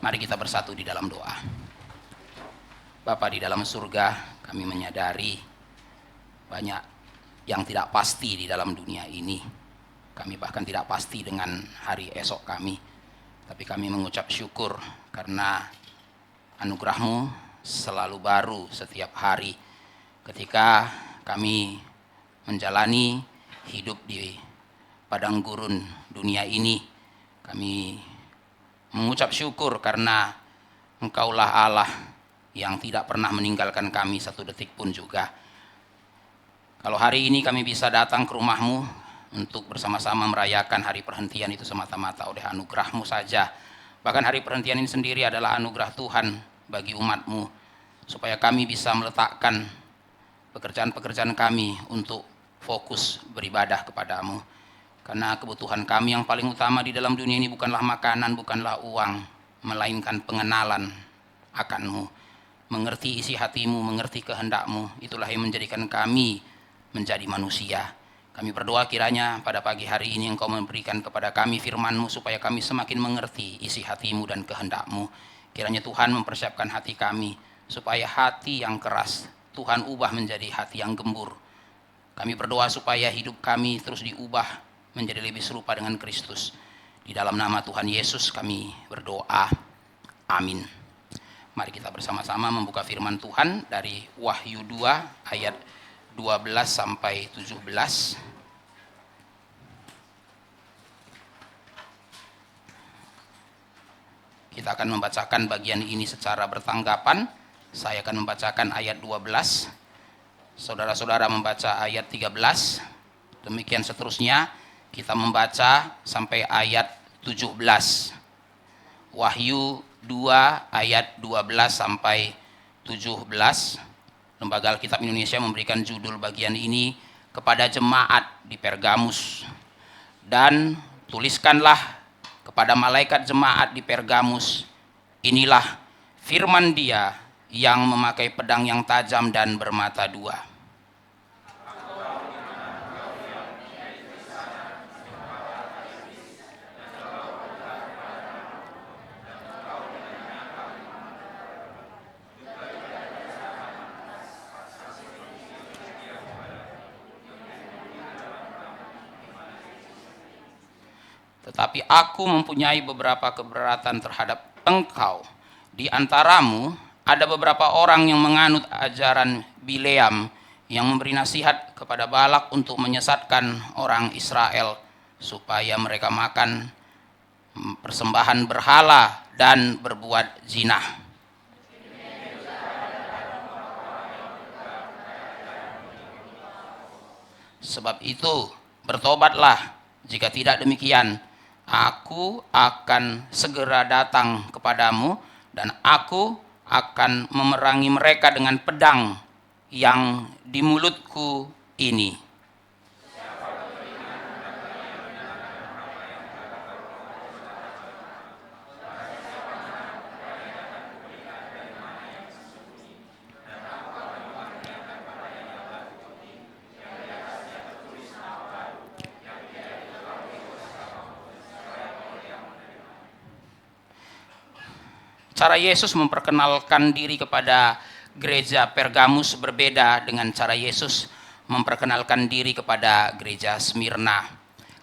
Mari kita bersatu di dalam doa. Bapa di dalam surga, kami menyadari banyak yang tidak pasti di dalam dunia ini. Kami bahkan tidak pasti dengan hari esok kami. Tapi kami mengucap syukur karena anugerah-Mu selalu baru setiap hari. Ketika kami menjalani hidup di padang gurun dunia ini, kami mengucap syukur karena Engkaulah Allah yang tidak pernah meninggalkan kami satu detik pun juga. Kalau hari ini kami bisa datang ke rumah-Mu untuk bersama-sama merayakan hari perhentian itu semata-mata oleh anugerah-Mu saja. Bahkan hari perhentian ini sendiri adalah anugerah Tuhan bagi umat-Mu, supaya kami bisa meletakkan pekerjaan-pekerjaan kami untuk fokus beribadah kepada-Mu. Karena kebutuhan kami yang paling utama di dalam dunia ini bukanlah makanan, bukanlah uang, melainkan pengenalan akan-Mu, mengerti isi hati-Mu, mengerti kehendak-Mu. Itulah yang menjadikan kami menjadi manusia. Kami berdoa kiranya pada pagi hari ini Engkau memberikan kepada kami firman-Mu supaya kami semakin mengerti isi hati-Mu dan kehendak-Mu. Kiranya Tuhan mempersiapkan hati kami supaya hati yang keras Tuhan ubah menjadi hati yang gembur. Kami berdoa supaya hidup kami terus diubah menjadi lebih serupa dengan Kristus. Di dalam nama Tuhan Yesus kami berdoa. Amin. Mari kita bersama-sama membuka firman Tuhan dari Wahyu 2 ayat 12 sampai 17. Kita akan membacakan bagian ini secara bertanggapan. Saya akan membacakan ayat 12. Saudara-saudara membaca ayat 13. Demikian seterusnya. Kita membaca sampai ayat 17. Wahyu 2 ayat 12 sampai 17. Lembaga Alkitab Indonesia memberikan judul bagian ini, kepada jemaat di Pergamus. Dan tuliskanlah kepada malaikat jemaat di Pergamus, inilah firman Dia yang memakai pedang yang tajam dan bermata dua. Tetapi aku mempunyai beberapa keberatan terhadap engkau. Di antaramu ada beberapa orang yang menganut ajaran Bileam, yang memberi nasihat kepada Balak untuk menyesatkan orang Israel supaya mereka makan persembahan berhala dan berbuat zina. Sebab itu bertobatlah, jika tidak demikian aku akan segera datang kepadamu dan aku akan memerangi mereka dengan pedang yang di mulutku ini. Cara Yesus memperkenalkan diri kepada gereja Pergamus berbeda dengan cara Yesus memperkenalkan diri kepada gereja Smyrna.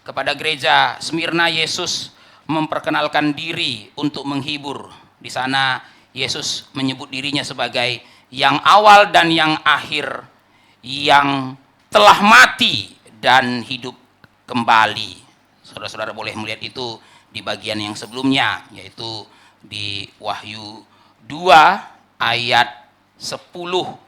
Kepada gereja Smyrna, Yesus memperkenalkan diri untuk menghibur. Di sana Yesus menyebut dirinya sebagai yang awal dan yang akhir, yang telah mati dan hidup kembali. Saudara-saudara boleh melihat itu di bagian yang sebelumnya, yaitu di Wahyu 2 ayat 10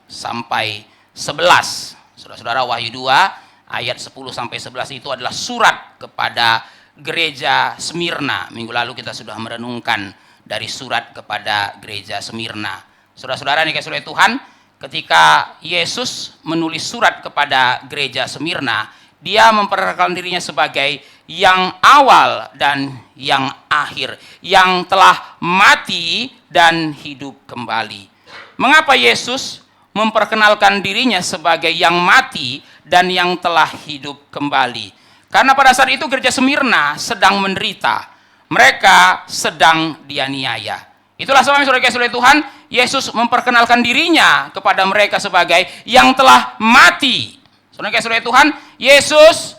sampai 11. Saudara-saudara, Wahyu 2 ayat 10 sampai 11 itu adalah surat kepada gereja Smyrna. Minggu lalu kita sudah merenungkan dari surat kepada gereja Smyrna. Saudara-saudara yang dikasihi oleh Tuhan, ketika Yesus menulis surat kepada gereja Smyrna, Dia memperkenalkan dirinya sebagai yang awal dan yang akhir, yang telah mati dan hidup kembali. Mengapa Yesus memperkenalkan dirinya sebagai yang mati dan yang telah hidup kembali? Karena pada saat itu gereja Smyrna sedang menderita. Mereka sedang dianiaya. Itulah sebabnya saudara Tuhan, Yesus memperkenalkan dirinya kepada mereka sebagai yang telah mati. Saudara Tuhan, Yesus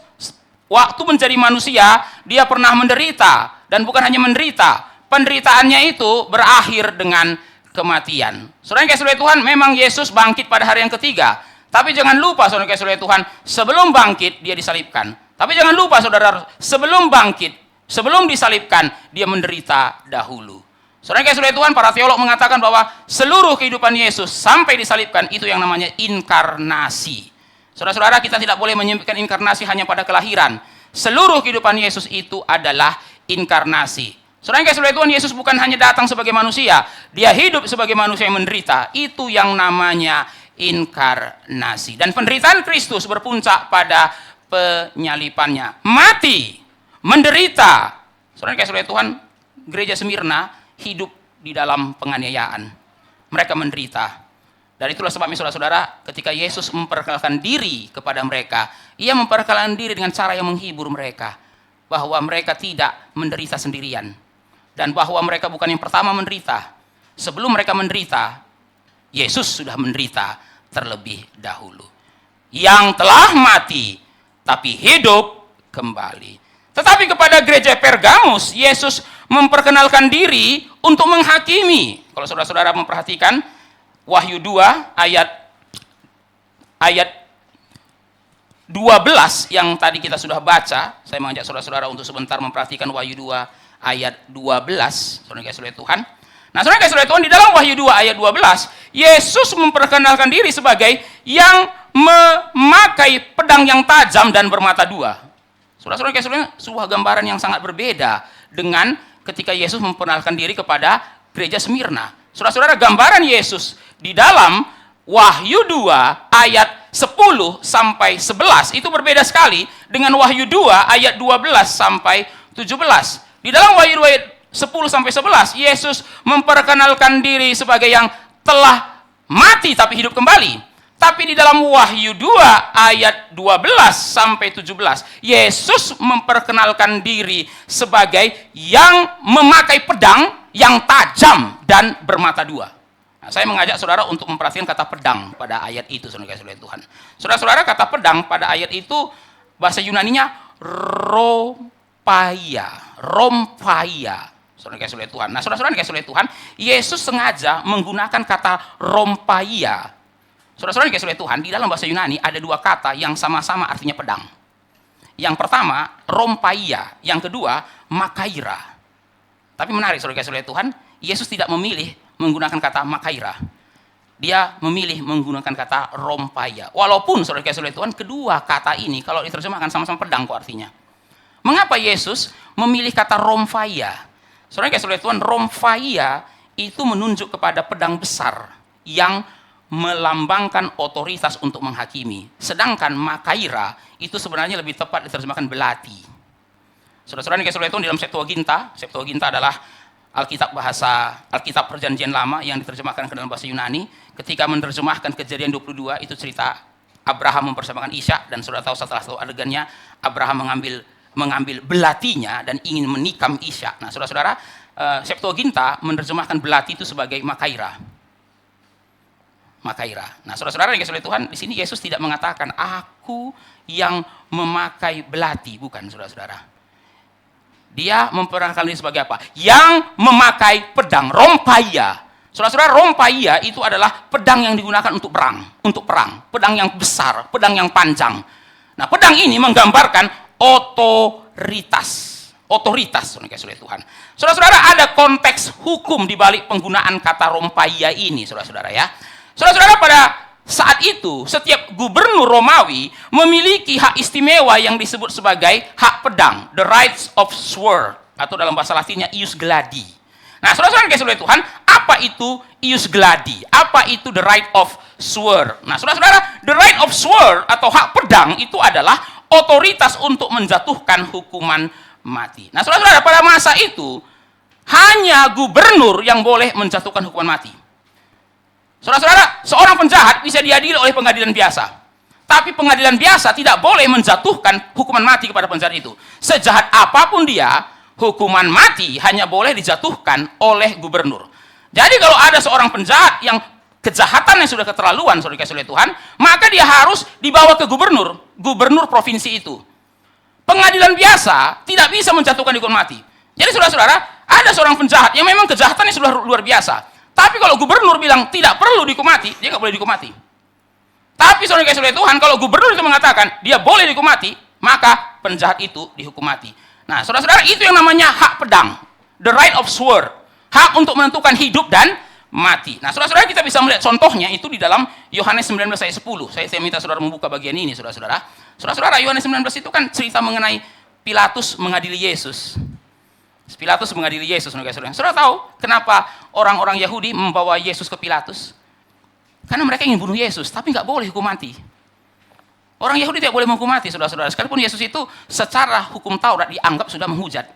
waktu menjadi manusia, dia pernah menderita. Dan bukan hanya menderita, penderitaannya itu berakhir dengan kematian. Saudara Tuhan, memang Yesus bangkit pada hari yang ketiga. Tapi jangan lupa saudara Tuhan, sebelum bangkit dia disalibkan. Tapi jangan lupa saudara, sebelum bangkit, sebelum disalibkan, dia menderita dahulu. Saudara Tuhan, para teolog mengatakan bahwa seluruh kehidupan Yesus sampai disalibkan itu yang namanya inkarnasi. Saudara-saudara, kita tidak boleh menyempitkan inkarnasi hanya pada kelahiran. Seluruh kehidupan Yesus itu adalah inkarnasi. Saudara Tuhan, Yesus bukan hanya datang sebagai manusia, dia hidup sebagai manusia yang menderita. Itu yang namanya inkarnasi. Dan penderitaan Kristus berpuncak pada penyalipannya. Mati, menderita. Saudara Tuhan, gereja Smyrna hidup di dalam penganiayaan. Mereka menderita. Dan itulah sebabnya saudara-saudara, ketika Yesus memperkenalkan diri kepada mereka, ia memperkenalkan diri dengan cara yang menghibur mereka. Bahwa mereka tidak menderita sendirian. Dan bahwa mereka bukan yang pertama menderita. Sebelum mereka menderita, Yesus sudah menderita terlebih dahulu. Yang telah mati, tapi hidup kembali. Tetapi kepada gereja Pergamus, Yesus memperkenalkan diri untuk menghakimi. Kalau saudara-saudara memperhatikan Wahyu 2 ayat 12 yang tadi kita sudah baca, saya mengajak saudara-saudara untuk sebentar memperhatikan Wahyu 2 ayat 12, saudara Tuhan. Nah, saudara Tuhan, di dalam Wahyu 2 ayat 12, Yesus memperkenalkan diri sebagai yang memakai pedang yang tajam dan bermata dua. Saudara-saudara, sebuah gambaran yang sangat berbeda dengan ketika Yesus memperkenalkan diri kepada gereja Smyrna. Saudara-saudara, gambaran Yesus di dalam Wahyu 2 ayat 10 sampai 11 itu berbeda sekali dengan Wahyu 2 ayat 12 sampai 17. Di dalam Wahyu 2 ayat 10 sampai 11, Yesus memperkenalkan diri sebagai yang telah mati tapi hidup kembali. Tapi di dalam Wahyu 2 ayat 12 sampai 17, Yesus memperkenalkan diri sebagai yang memakai pedang yang tajam dan bermata dua. Nah, saya mengajak saudara untuk memperhatikan kata pedang pada ayat itu, saudara Tuhan. Saudara-saudara, kata pedang pada ayat itu bahasa Yunaninya rompaia. Saudara Tuhan. Nah, saudara-saudara Tuhan, Yesus sengaja menggunakan kata rompaia. Saudara-saudara Tuhan, di dalam bahasa Yunani ada dua kata yang sama-sama artinya pedang. Yang pertama, rompaia. Yang kedua, makaira. Tapi menarik, saudara-saudara Tuhan, Yesus tidak memilih menggunakan kata makaira. Dia memilih menggunakan kata rompaia. Walaupun, saudara-saudara Tuhan, kedua kata ini kalau diterjemahkan sama-sama pedang kok artinya. Mengapa Yesus memilih kata rompaia? Saudara-saudara Tuhan, rompaia itu menunjuk kepada pedang besar yang melambangkan otoritas untuk menghakimi. Sedangkan makaira itu sebenarnya lebih tepat diterjemahkan belati. Saudara-saudara Tuhan, dalam Septuaginta adalah Alkitab Perjanjian Lama yang diterjemahkan ke dalam bahasa Yunani. Ketika menerjemahkan Kejadian 22, itu cerita Abraham mempersembahkan Ishak, dan saudara tahu setelah tahu adegannya, Abraham mengambil belatinya dan ingin menikam Ishak. Nah, saudara-saudara, Septuaginta menerjemahkan belati itu sebagai makaira. Nah, saudara-saudara yang Tuhan, di sini Yesus tidak mengatakan aku yang memakai belati, bukan, saudara-saudara. Dia memperkenalkan diri sebagai apa? Yang memakai pedang, rompaia. Saudara-saudara, rompaia itu adalah pedang yang digunakan untuk perang, pedang yang besar, pedang yang panjang. Nah, pedang ini menggambarkan otoritas, saudara Tuhan. Saudara-saudara, ada konteks hukum di balik penggunaan kata rompaia ini, saudara-saudara ya. Saudara-saudara, pada saat itu setiap gubernur Romawi memiliki hak istimewa yang disebut sebagai hak pedang, the rights of sword, atau dalam bahasa Latinnya ius gladi. Nah, saudara-saudara Tuhan, apa itu ius gladi? Apa itu the right of sword? Nah, saudara-saudara, the right of sword atau hak pedang itu adalah otoritas untuk menjatuhkan hukuman mati. Nah, saudara-saudara, pada masa itu hanya gubernur yang boleh menjatuhkan hukuman mati. Saudara-saudara, seorang penjahat bisa diadili oleh pengadilan biasa. Tapi pengadilan biasa tidak boleh menjatuhkan hukuman mati kepada penjahat itu. Sejahat apapun dia, hukuman mati hanya boleh dijatuhkan oleh gubernur. Jadi kalau ada seorang penjahat yang kejahatannya sudah keterlaluan, saudara dikasih oleh Tuhan, maka dia harus dibawa ke gubernur provinsi itu. Pengadilan biasa tidak bisa menjatuhkan hukuman mati. Jadi saudara-saudara, ada seorang penjahat yang memang kejahatannya sudah luar biasa. Tapi kalau gubernur bilang tidak perlu dihukum mati, dia nggak boleh dihukum mati. Tapi saudara dikasih oleh Tuhan, kalau gubernur itu mengatakan dia boleh dihukum mati, maka penjahat itu dihukum mati. Nah, saudara-saudara, itu yang namanya hak pedang, the right of sword, hak untuk menentukan hidup dan mati. Nah, saudara-saudara, kita bisa melihat contohnya itu di dalam Yohanes 19 ayat 10. Saya minta saudara membuka bagian ini, saudara-saudara. Saudara-saudara, Yohanes 19 itu kan cerita mengenai Pilatus mengadili Yesus. Pilatus mengadili Yesus, saudara-saudara. Saudara tahu kenapa orang-orang Yahudi membawa Yesus ke Pilatus? Karena mereka ingin bunuh Yesus, tapi nggak boleh hukum mati. Orang Yahudi tidak boleh menghukum mati, saudara-saudara. Sekalipun Yesus itu secara hukum Taurat dianggap sudah menghujat.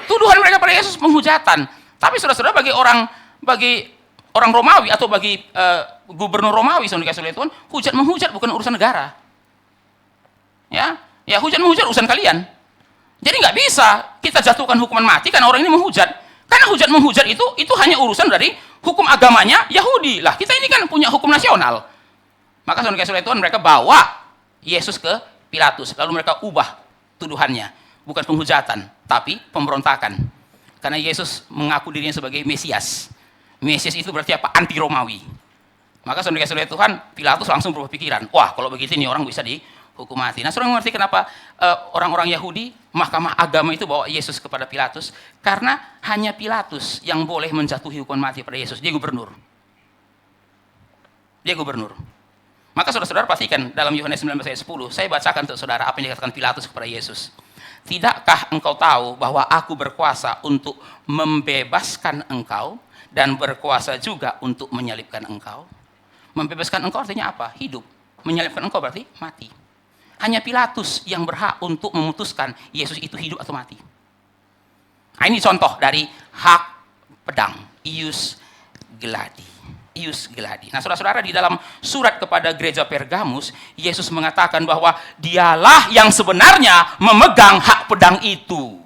Tuduhan mereka pada Yesus penghujatan. Tapi saudara-saudara, bagi orang Romawi atau bagi gubernur Romawi, saudara dikasih oleh Tuhan, hujat menghujat bukan urusan negara. Ya hujat menghujat urusan kalian. Jadi nggak bisa kita jatuhkan hukuman mati karena orang ini menghujat. Karena hujat menghujat itu hanya urusan dari hukum agamanya Yahudi. Lah kita ini kan punya hukum nasional. Maka saudara dikasih oleh Tuhan, mereka bawa Yesus ke Pilatus. Lalu mereka ubah tuduhannya. Bukan penghujatan, tapi pemberontakan. Karena Yesus mengaku dirinya sebagai Mesias. Mesias itu berarti apa? Anti Romawi. Maka saudara dikasih oleh Tuhan, Pilatus langsung berubah pikiran. Wah, kalau begitu ini orang bisa dihukum mati. Nah, saudara mengerti kenapa orang-orang Yahudi, mahkamah agama itu bawa Yesus kepada Pilatus? Karena hanya Pilatus yang boleh menjatuhi hukuman mati pada Yesus. Dia gubernur. Maka saudara-saudara pastikan dalam Yohanes 19 ayat 10, saya bacakan untuk saudara apa yang dikatakan Pilatus kepada Yesus. Tidakkah engkau tahu bahwa aku berkuasa untuk membebaskan engkau dan berkuasa juga untuk menyalibkan engkau? Membebaskan engkau artinya apa? Hidup. Menyalibkan engkau berarti mati. Hanya Pilatus yang berhak untuk memutuskan Yesus itu hidup atau mati. Nah, ini contoh dari hak pedang, ius gladi. Nah, saudara-saudara, di dalam surat kepada gereja Pergamus, Yesus mengatakan bahwa dialah yang sebenarnya memegang hak pedang itu.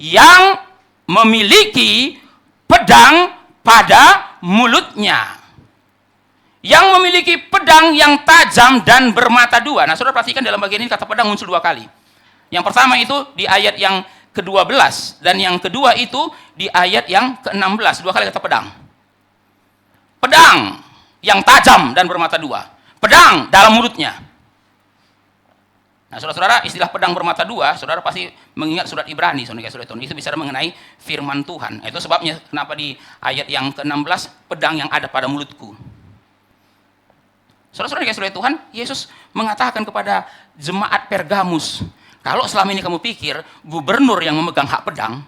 Yang memiliki pedang pada mulutnya. Yang memiliki pedang yang tajam dan bermata dua. Nah, saudara perhatikan dalam bagian ini kata pedang muncul dua kali. Yang pertama itu di ayat yang ke-12. Dan yang kedua itu di ayat yang ke-16. Dua kali kata pedang. Pedang yang tajam dan bermata dua. Pedang dalam mulutnya. Nah, saudara-saudara, istilah pedang bermata dua, saudara pasti mengingat surat Ibrani, saudara. Itu bicara mengenai firman Tuhan. Itu sebabnya kenapa di ayat yang ke-16, pedang yang ada pada mulutku. Saudara-saudara dikasih oleh Tuhan, Yesus mengatakan kepada jemaat Pergamus, kalau selama ini kamu pikir gubernur yang memegang hak pedang,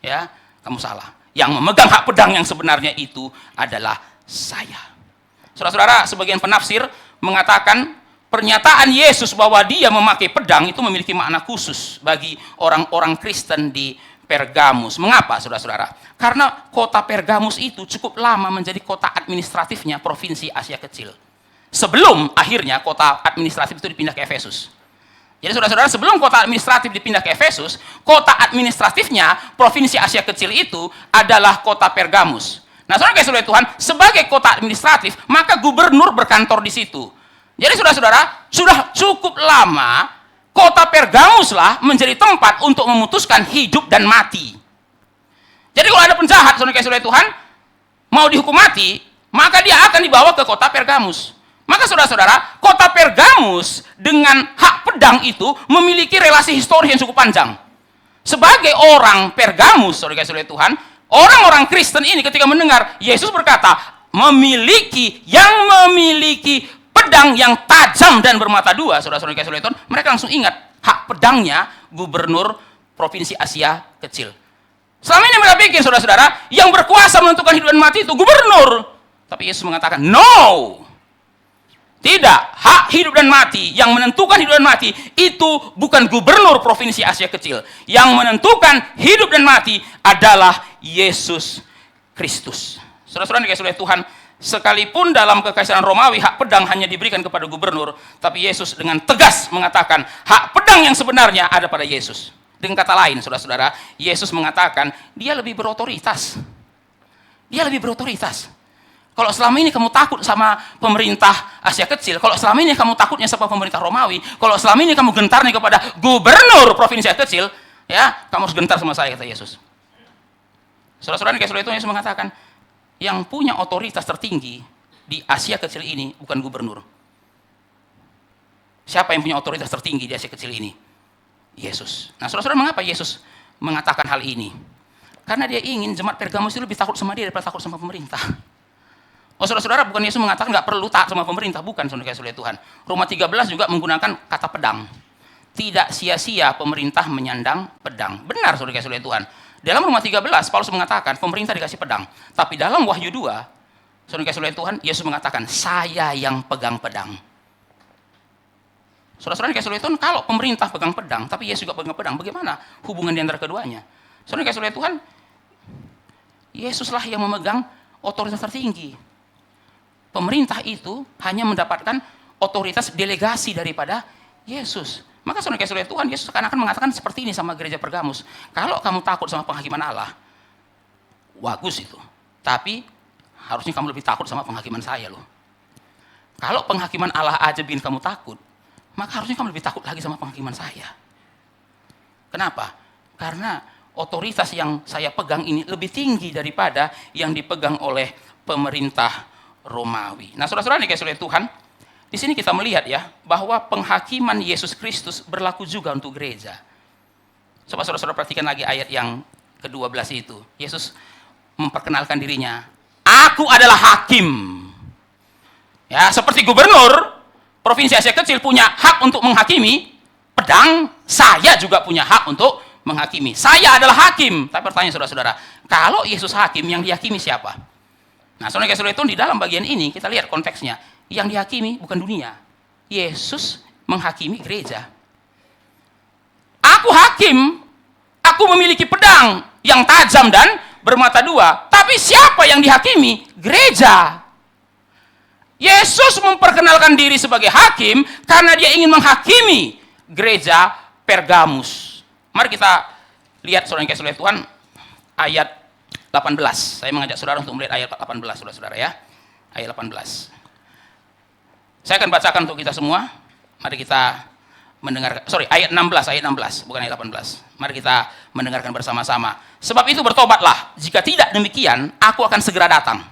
ya, kamu salah. Yang memegang hak pedang yang sebenarnya itu adalah saya. Saudara-saudara, sebagian penafsir mengatakan pernyataan Yesus bahwa dia memakai pedang itu memiliki makna khusus bagi orang-orang Kristen di Pergamus. Mengapa, saudara-saudara? Karena kota Pergamus itu cukup lama menjadi kota administratifnya provinsi Asia Kecil. Sebelum akhirnya kota administratif itu dipindah ke Efesus. Jadi saudara-saudara, sebelum kota administratif dipindah ke Efesus, kota administratifnya provinsi Asia Kecil itu adalah kota Pergamus. Nah, saudara kasih oleh Tuhan, sebagai kota administratif, maka gubernur berkantor di situ. Jadi saudara-saudara, sudah cukup lama kota Pergamus lah menjadi tempat untuk memutuskan hidup dan mati. Jadi kalau ada penjahat, saudara kasih oleh Tuhan, mau dihukum mati, maka dia akan dibawa ke kota Pergamus. Maka saudara-saudara, kota Pergamus dengan hak pedang itu memiliki relasi historis yang cukup panjang. Sebagai orang Pergamus, saudara kasih oleh Tuhan, orang-orang Kristen ini ketika mendengar Yesus berkata, yang memiliki pedang yang tajam dan bermata dua, saudara-saudara kasih oleh Tuhan, mereka langsung ingat hak pedangnya gubernur provinsi Asia Kecil. Selama ini mereka pikir, saudara-saudara, yang berkuasa menentukan hidup dan mati itu gubernur. Tapi Yesus mengatakan, no! Tidak, hak hidup dan mati, yang menentukan hidup dan mati, itu bukan gubernur provinsi Asia Kecil. Yang menentukan hidup dan mati adalah Yesus Kristus. Saudara-saudara dikasih oleh Tuhan, sekalipun dalam kekaisaran Romawi, hak pedang hanya diberikan kepada gubernur, tapi Yesus dengan tegas mengatakan, hak pedang yang sebenarnya ada pada Yesus. Dengan kata lain, saudara-saudara, Yesus mengatakan, dia lebih berotoritas. Dia lebih berotoritas. Kalau selama ini kamu takut sama pemerintah Asia Kecil, kalau selama ini kamu takutnya sama pemerintah Romawi, kalau selama ini kamu gentarnya kepada gubernur provinsi Asia Kecil, ya, kamu harus gentar sama saya, kata Yesus. Saudara-saudara, kayak itu Yesus mengatakan, yang punya otoritas tertinggi di Asia Kecil ini bukan gubernur. Siapa yang punya otoritas tertinggi di Asia Kecil ini? Yesus. Nah, saudara-saudara, mengapa Yesus mengatakan hal ini? Karena dia ingin jemaat Pergamus itu lebih takut sama dia daripada takut sama pemerintah. Oh, saudara-saudara, bukan Yesus mengatakan nggak perlu taat sama pemerintah, bukan, saudara Tuhan. Roma 13 juga menggunakan kata pedang. Tidak sia-sia pemerintah menyandang pedang. Benar, saudara Tuhan. Dalam Roma 13, Paulus mengatakan pemerintah dikasih pedang. Tapi dalam Wahyu 2, saudara Tuhan, Yesus mengatakan, saya yang pegang pedang. Saudara-saudara Tuhan, kalau pemerintah pegang pedang, tapi Yesus juga pegang pedang, bagaimana hubungan di antara keduanya? Saudara Tuhan, Yesuslah yang memegang otoritas tertinggi. Pemerintah itu hanya mendapatkan otoritas delegasi daripada Yesus. Maka saudara Tuhan, Yesus akan mengatakan seperti ini sama gereja Pergamus. Kalau kamu takut sama penghakiman Allah, bagus itu. Tapi harusnya kamu lebih takut sama penghakiman saya loh. Kalau penghakiman Allah aja bikin kamu takut, maka harusnya kamu lebih takut lagi sama penghakiman saya. Kenapa? Karena otoritas yang saya pegang ini lebih tinggi daripada yang dipegang oleh pemerintah Romawi. Nah, saudara-saudara kayak Tuhan, di sini kita melihat ya bahwa penghakiman Yesus Kristus berlaku juga untuk gereja. Coba saudara-saudara perhatikan lagi ayat yang ke-12 itu. Yesus memperkenalkan dirinya, aku adalah hakim. Ya, seperti gubernur provinsi Asia Kecil punya hak untuk menghakimi pedang, saya juga punya hak untuk menghakimi. Saya adalah hakim. Tapi pertanyaan saudara-saudara, kalau Yesus hakim, yang dihakimi siapa? Nah, saudara itu di dalam bagian ini kita lihat konteksnya. Yang dihakimi bukan dunia. Yesus menghakimi gereja. Aku hakim, aku memiliki pedang yang tajam dan bermata dua. Tapi siapa yang dihakimi? Gereja. Yesus memperkenalkan diri sebagai hakim karena dia ingin menghakimi gereja Pergamus. Mari kita lihat saudara Tuhan ayat 18. Saya mengajak saudara untuk melihat ayat 18, saudara-saudara ya. Ayat 18. Saya akan bacakan untuk kita semua. Mari kita mendengarkan. Ayat 16, bukan ayat 18. Mari kita mendengarkan bersama-sama. Sebab itu bertobatlah. Jika tidak demikian, aku akan segera datang.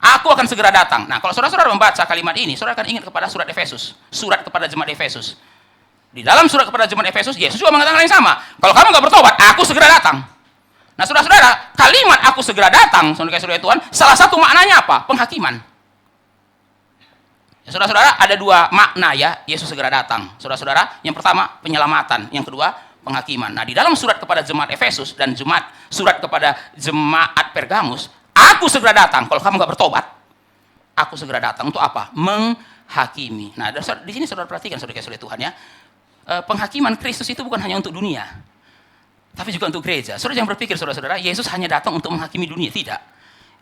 Aku akan segera datang. Nah, kalau saudara-saudara membaca kalimat ini, saudara akan ingat kepada surat Efesus. Surat kepada jemaat Efesus. Di dalam surat kepada jemaat Efesus, Yesus juga mengatakan hal yang sama. Kalau kamu nggak bertobat, aku segera datang. Nah, saudara-saudara, kalimat aku segera datang, saudara Tuhan, salah satu maknanya apa? Penghakiman. Ya, saudara-saudara, ada dua makna ya, Yesus segera datang. Saudara-saudara, yang pertama penyelamatan, yang kedua penghakiman. Nah, di dalam surat kepada jemaat Efesus dan surat kepada jemaat Pergamus, aku segera datang. Kalau kamu nggak bertobat, aku segera datang. Untuk apa? Menghakimi. Nah, di sini saudara perhatikan, saudara Tuhan ya, penghakiman Kristus itu bukan hanya untuk dunia, tapi juga untuk gereja. Saudara jangan berpikir, saudara-saudara, Yesus hanya datang untuk menghakimi dunia. Tidak.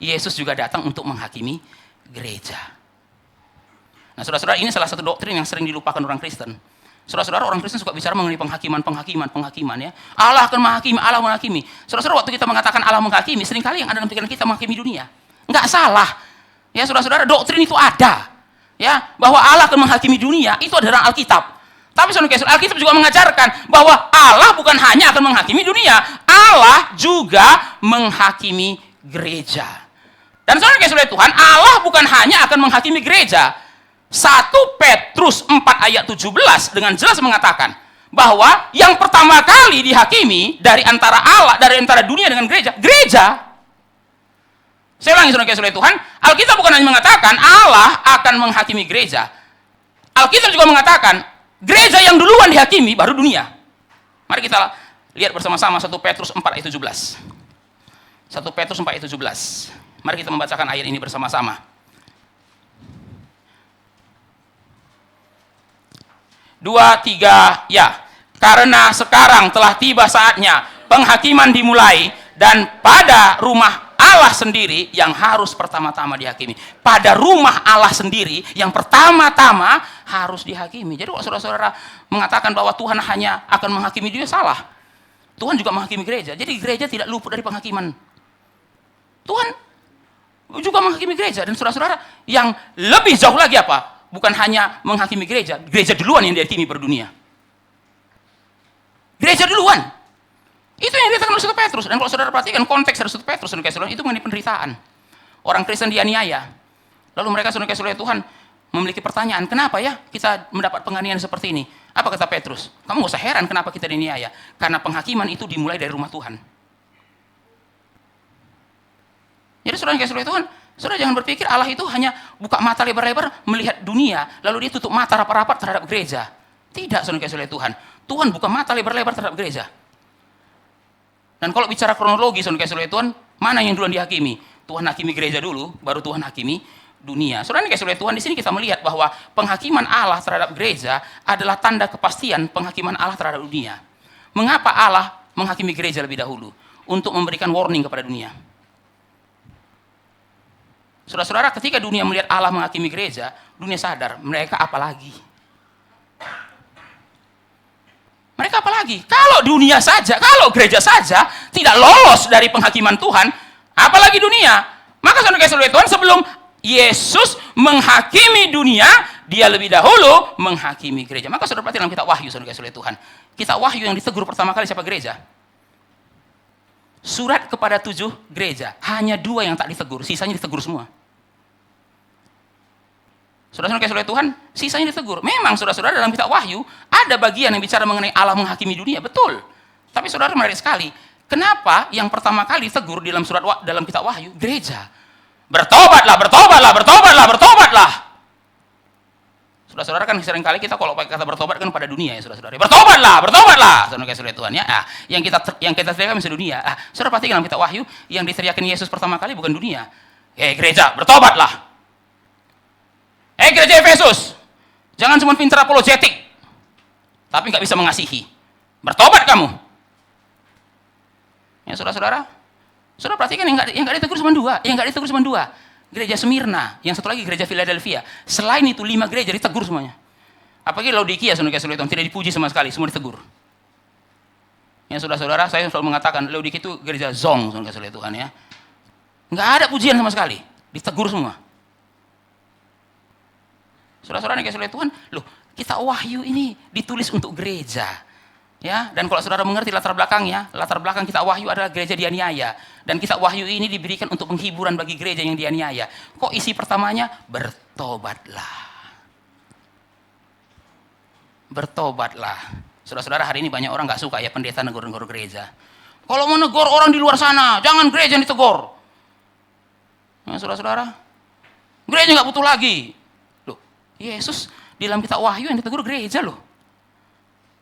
Yesus juga datang untuk menghakimi gereja. Nah, saudara-saudara, ini salah satu doktrin yang sering dilupakan orang Kristen. Saudara-saudara, orang Kristen suka bicara mengenai penghakiman ya. Allah akan menghakimi, Allah menghakimi. Saudara-saudara, waktu kita mengatakan Allah menghakimi, seringkali yang ada dalam pikiran kita menghakimi dunia. Enggak salah. Ya, saudara-saudara, doktrin itu ada. Ya, bahwa Allah akan menghakimi dunia, itu ada dalam Alkitab. Tapi saudara, Alkitab juga mengajarkan bahwa Allah bukan hanya akan menghakimi dunia, Allah juga menghakimi gereja. Dan saudara Tuhan, Allah bukan hanya akan menghakimi gereja. 1 Petrus 4 ayat 17 dengan jelas mengatakan bahwa yang pertama kali dihakimi dari antara Allah, dari antara dunia dengan gereja, gereja. Saya ulangi saudara Tuhan, Alkitab bukan hanya mengatakan Allah akan menghakimi gereja. Alkitab juga mengatakan gereja yang duluan dihakimi, baru dunia. Mari kita lihat bersama-sama 1 Petrus 4 ayat 17. 1 Petrus 4 ayat 17. Mari kita membacakan ayat ini bersama-sama. 2, 3, ya. Karena sekarang telah tiba saatnya penghakiman dimulai, dan pada rumah Allah sendiri yang harus pertama-tama dihakimi. Pada rumah Allah sendiri yang pertama-tama harus dihakimi. Jadi kalau saudara-saudara mengatakan bahwa Tuhan hanya akan menghakimi dia, salah. Tuhan juga menghakimi gereja. Jadi gereja tidak luput dari penghakiman Tuhan juga menghakimi gereja. Dan saudara-saudara, yang lebih jauh lagi apa? Bukan hanya menghakimi gereja duluan yang dihakimi berdunia. Gereja duluan. Itu yang dikatakan oleh Saudara Petrus. Dan kalau saudara perhatikan konteks dari Saudara Petrus dan Saudara itu mengenai penderitaan. Orang Kristen dianiaya. Lalu mereka saudara Tuhan memiliki pertanyaan, kenapa ya kita mendapat penganiayaan seperti ini? Apa kata Petrus? Kamu gak usah heran kenapa kita dianiaya. Karena penghakiman itu dimulai dari rumah Tuhan. Jadi saudara Tuhan, saudara jangan berpikir Allah itu hanya buka mata lebar-lebar melihat dunia, lalu dia tutup mata rapat-rapat terhadap gereja. Tidak, saudara Tuhan. Tuhan buka mata lebar-lebar terhadap gereja. Dan kalau bicara kronologi, saudara Tuhan, mana yang duluan dihakimi? Tuhan hakimi gereja dulu, baru Tuhan hakimi dunia. Saudara Tuhan, di sini kita melihat bahwa penghakiman Allah terhadap gereja adalah tanda kepastian penghakiman Allah terhadap dunia. Mengapa Allah menghakimi gereja lebih dahulu? Untuk memberikan warning kepada dunia. Saudara-saudara, ketika dunia melihat Allah menghakimi gereja, dunia sadar, mereka apa lagi? Mereka apa lagi? Kalau dunia saja, kalau gereja saja tidak lolos dari penghakiman Tuhan, apalagi dunia. Maka saudara Tuhan, sebelum Yesus menghakimi dunia, dia lebih dahulu menghakimi gereja. Maka saudara perhatikan dalam kitab Wahyu, saudara Tuhan. Kitab Wahyu yang ditegur pertama kali siapa? Gereja. Surat kepada 7 gereja, hanya 2 yang tak ditegur, sisanya ditegur semua. Saudara-saudara Tuhan, sisanya ditegur. Memang saudara-saudara dalam kitab Wahyu ada bagian yang bicara mengenai Allah menghakimi dunia, betul. Tapi saudara menarik sekali. Kenapa yang pertama kali ditegur dalam kitab Wahyu gereja? Bertobatlah, bertobatlah, bertobatlah, bertobatlah. Saudara-saudara kan seringkali kita kalau pakai kata bertobat kan pada dunia ya saudara-saudara. Bertobatlah, bertobatlah. Saudara Tuhan ya. Nah, yang kita teriakan masih dunia. Saudara perhatikan dalam kitab Wahyu yang diteriakin Yesus pertama kali bukan dunia. Gereja, bertobatlah. Gereja Efesus, jangan cuma pintar apologetik, tapi nggak bisa mengasihi. Bertobat kamu. Ya saudara-saudara, saudara perhatikan yang nggak ditegur cuma 2, yang nggak ditegur cuma 2. Gereja Smyrna, yang satu lagi gereja Philadelphia. Selain itu 5 gereja ditegur semuanya. Apalagi Laodikia, saudara Tuhan, tidak dipuji sama sekali, semua ditegur. Ya saudara-saudara, saya selalu mengatakan Laodikia itu gereja zong, saudara Tuhan ya. Nggak ada pujian sama sekali, ditegur semua. Saudara-saudara Tuhan, loh, kitab Wahyu ini ditulis untuk gereja. Ya, dan kalau saudara mengerti latar belakangnya, latar belakang kitab Wahyu adalah gereja dianiaya. Dan kitab Wahyu ini diberikan untuk penghiburan bagi gereja yang dianiaya. Kok isi pertamanya? Bertobatlah. Bertobatlah. Saudara-saudara, hari ini banyak orang nggak suka ya pendeta negur-negur gereja. Kalau mau negur orang di luar sana, jangan gereja yang ditegur. Ya, saudara-saudara, gereja nggak butuh lagi. Yesus di dalam kitab Wahyu yang ditegur gereja loh.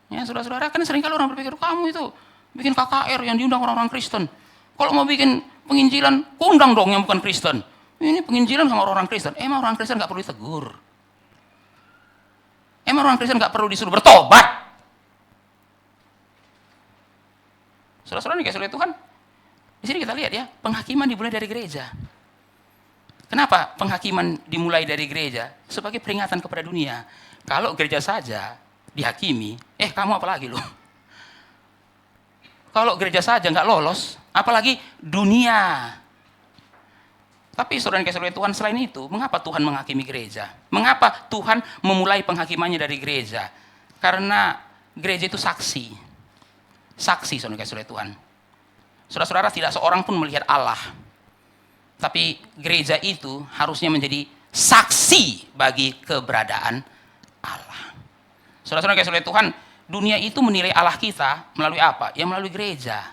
Ya saudara-saudara, kan seringkali orang berpikir kamu itu bikin KKR yang diundang orang-orang Kristen. Kalau mau bikin penginjilan, undang dong yang bukan Kristen. Ini penginjilan sama orang-orang Kristen. Emang orang Kristen nggak perlu ditegur? Emang orang Kristen nggak perlu disuruh bertobat? Saudara-saudara nih Tuhan, di sini kita lihat ya, penghakiman dimulai dari gereja. Kenapa penghakiman dimulai dari gereja? Sebagai peringatan kepada dunia. Kalau gereja saja dihakimi, kamu apa lagi loh? Kalau gereja saja nggak lolos, apalagi dunia. Tapi saudara Tuhan, selain itu, mengapa Tuhan menghakimi gereja? Mengapa Tuhan memulai penghakimannya dari gereja? Karena gereja itu saksi. Saksi saudara Tuhan. Saudara-saudara, tidak seorang pun melihat Allah. Tapi gereja itu harusnya menjadi saksi bagi keberadaan Allah. Saudara-saudara Tuhan, dunia itu menilai Allah kita melalui apa? Ya melalui gereja.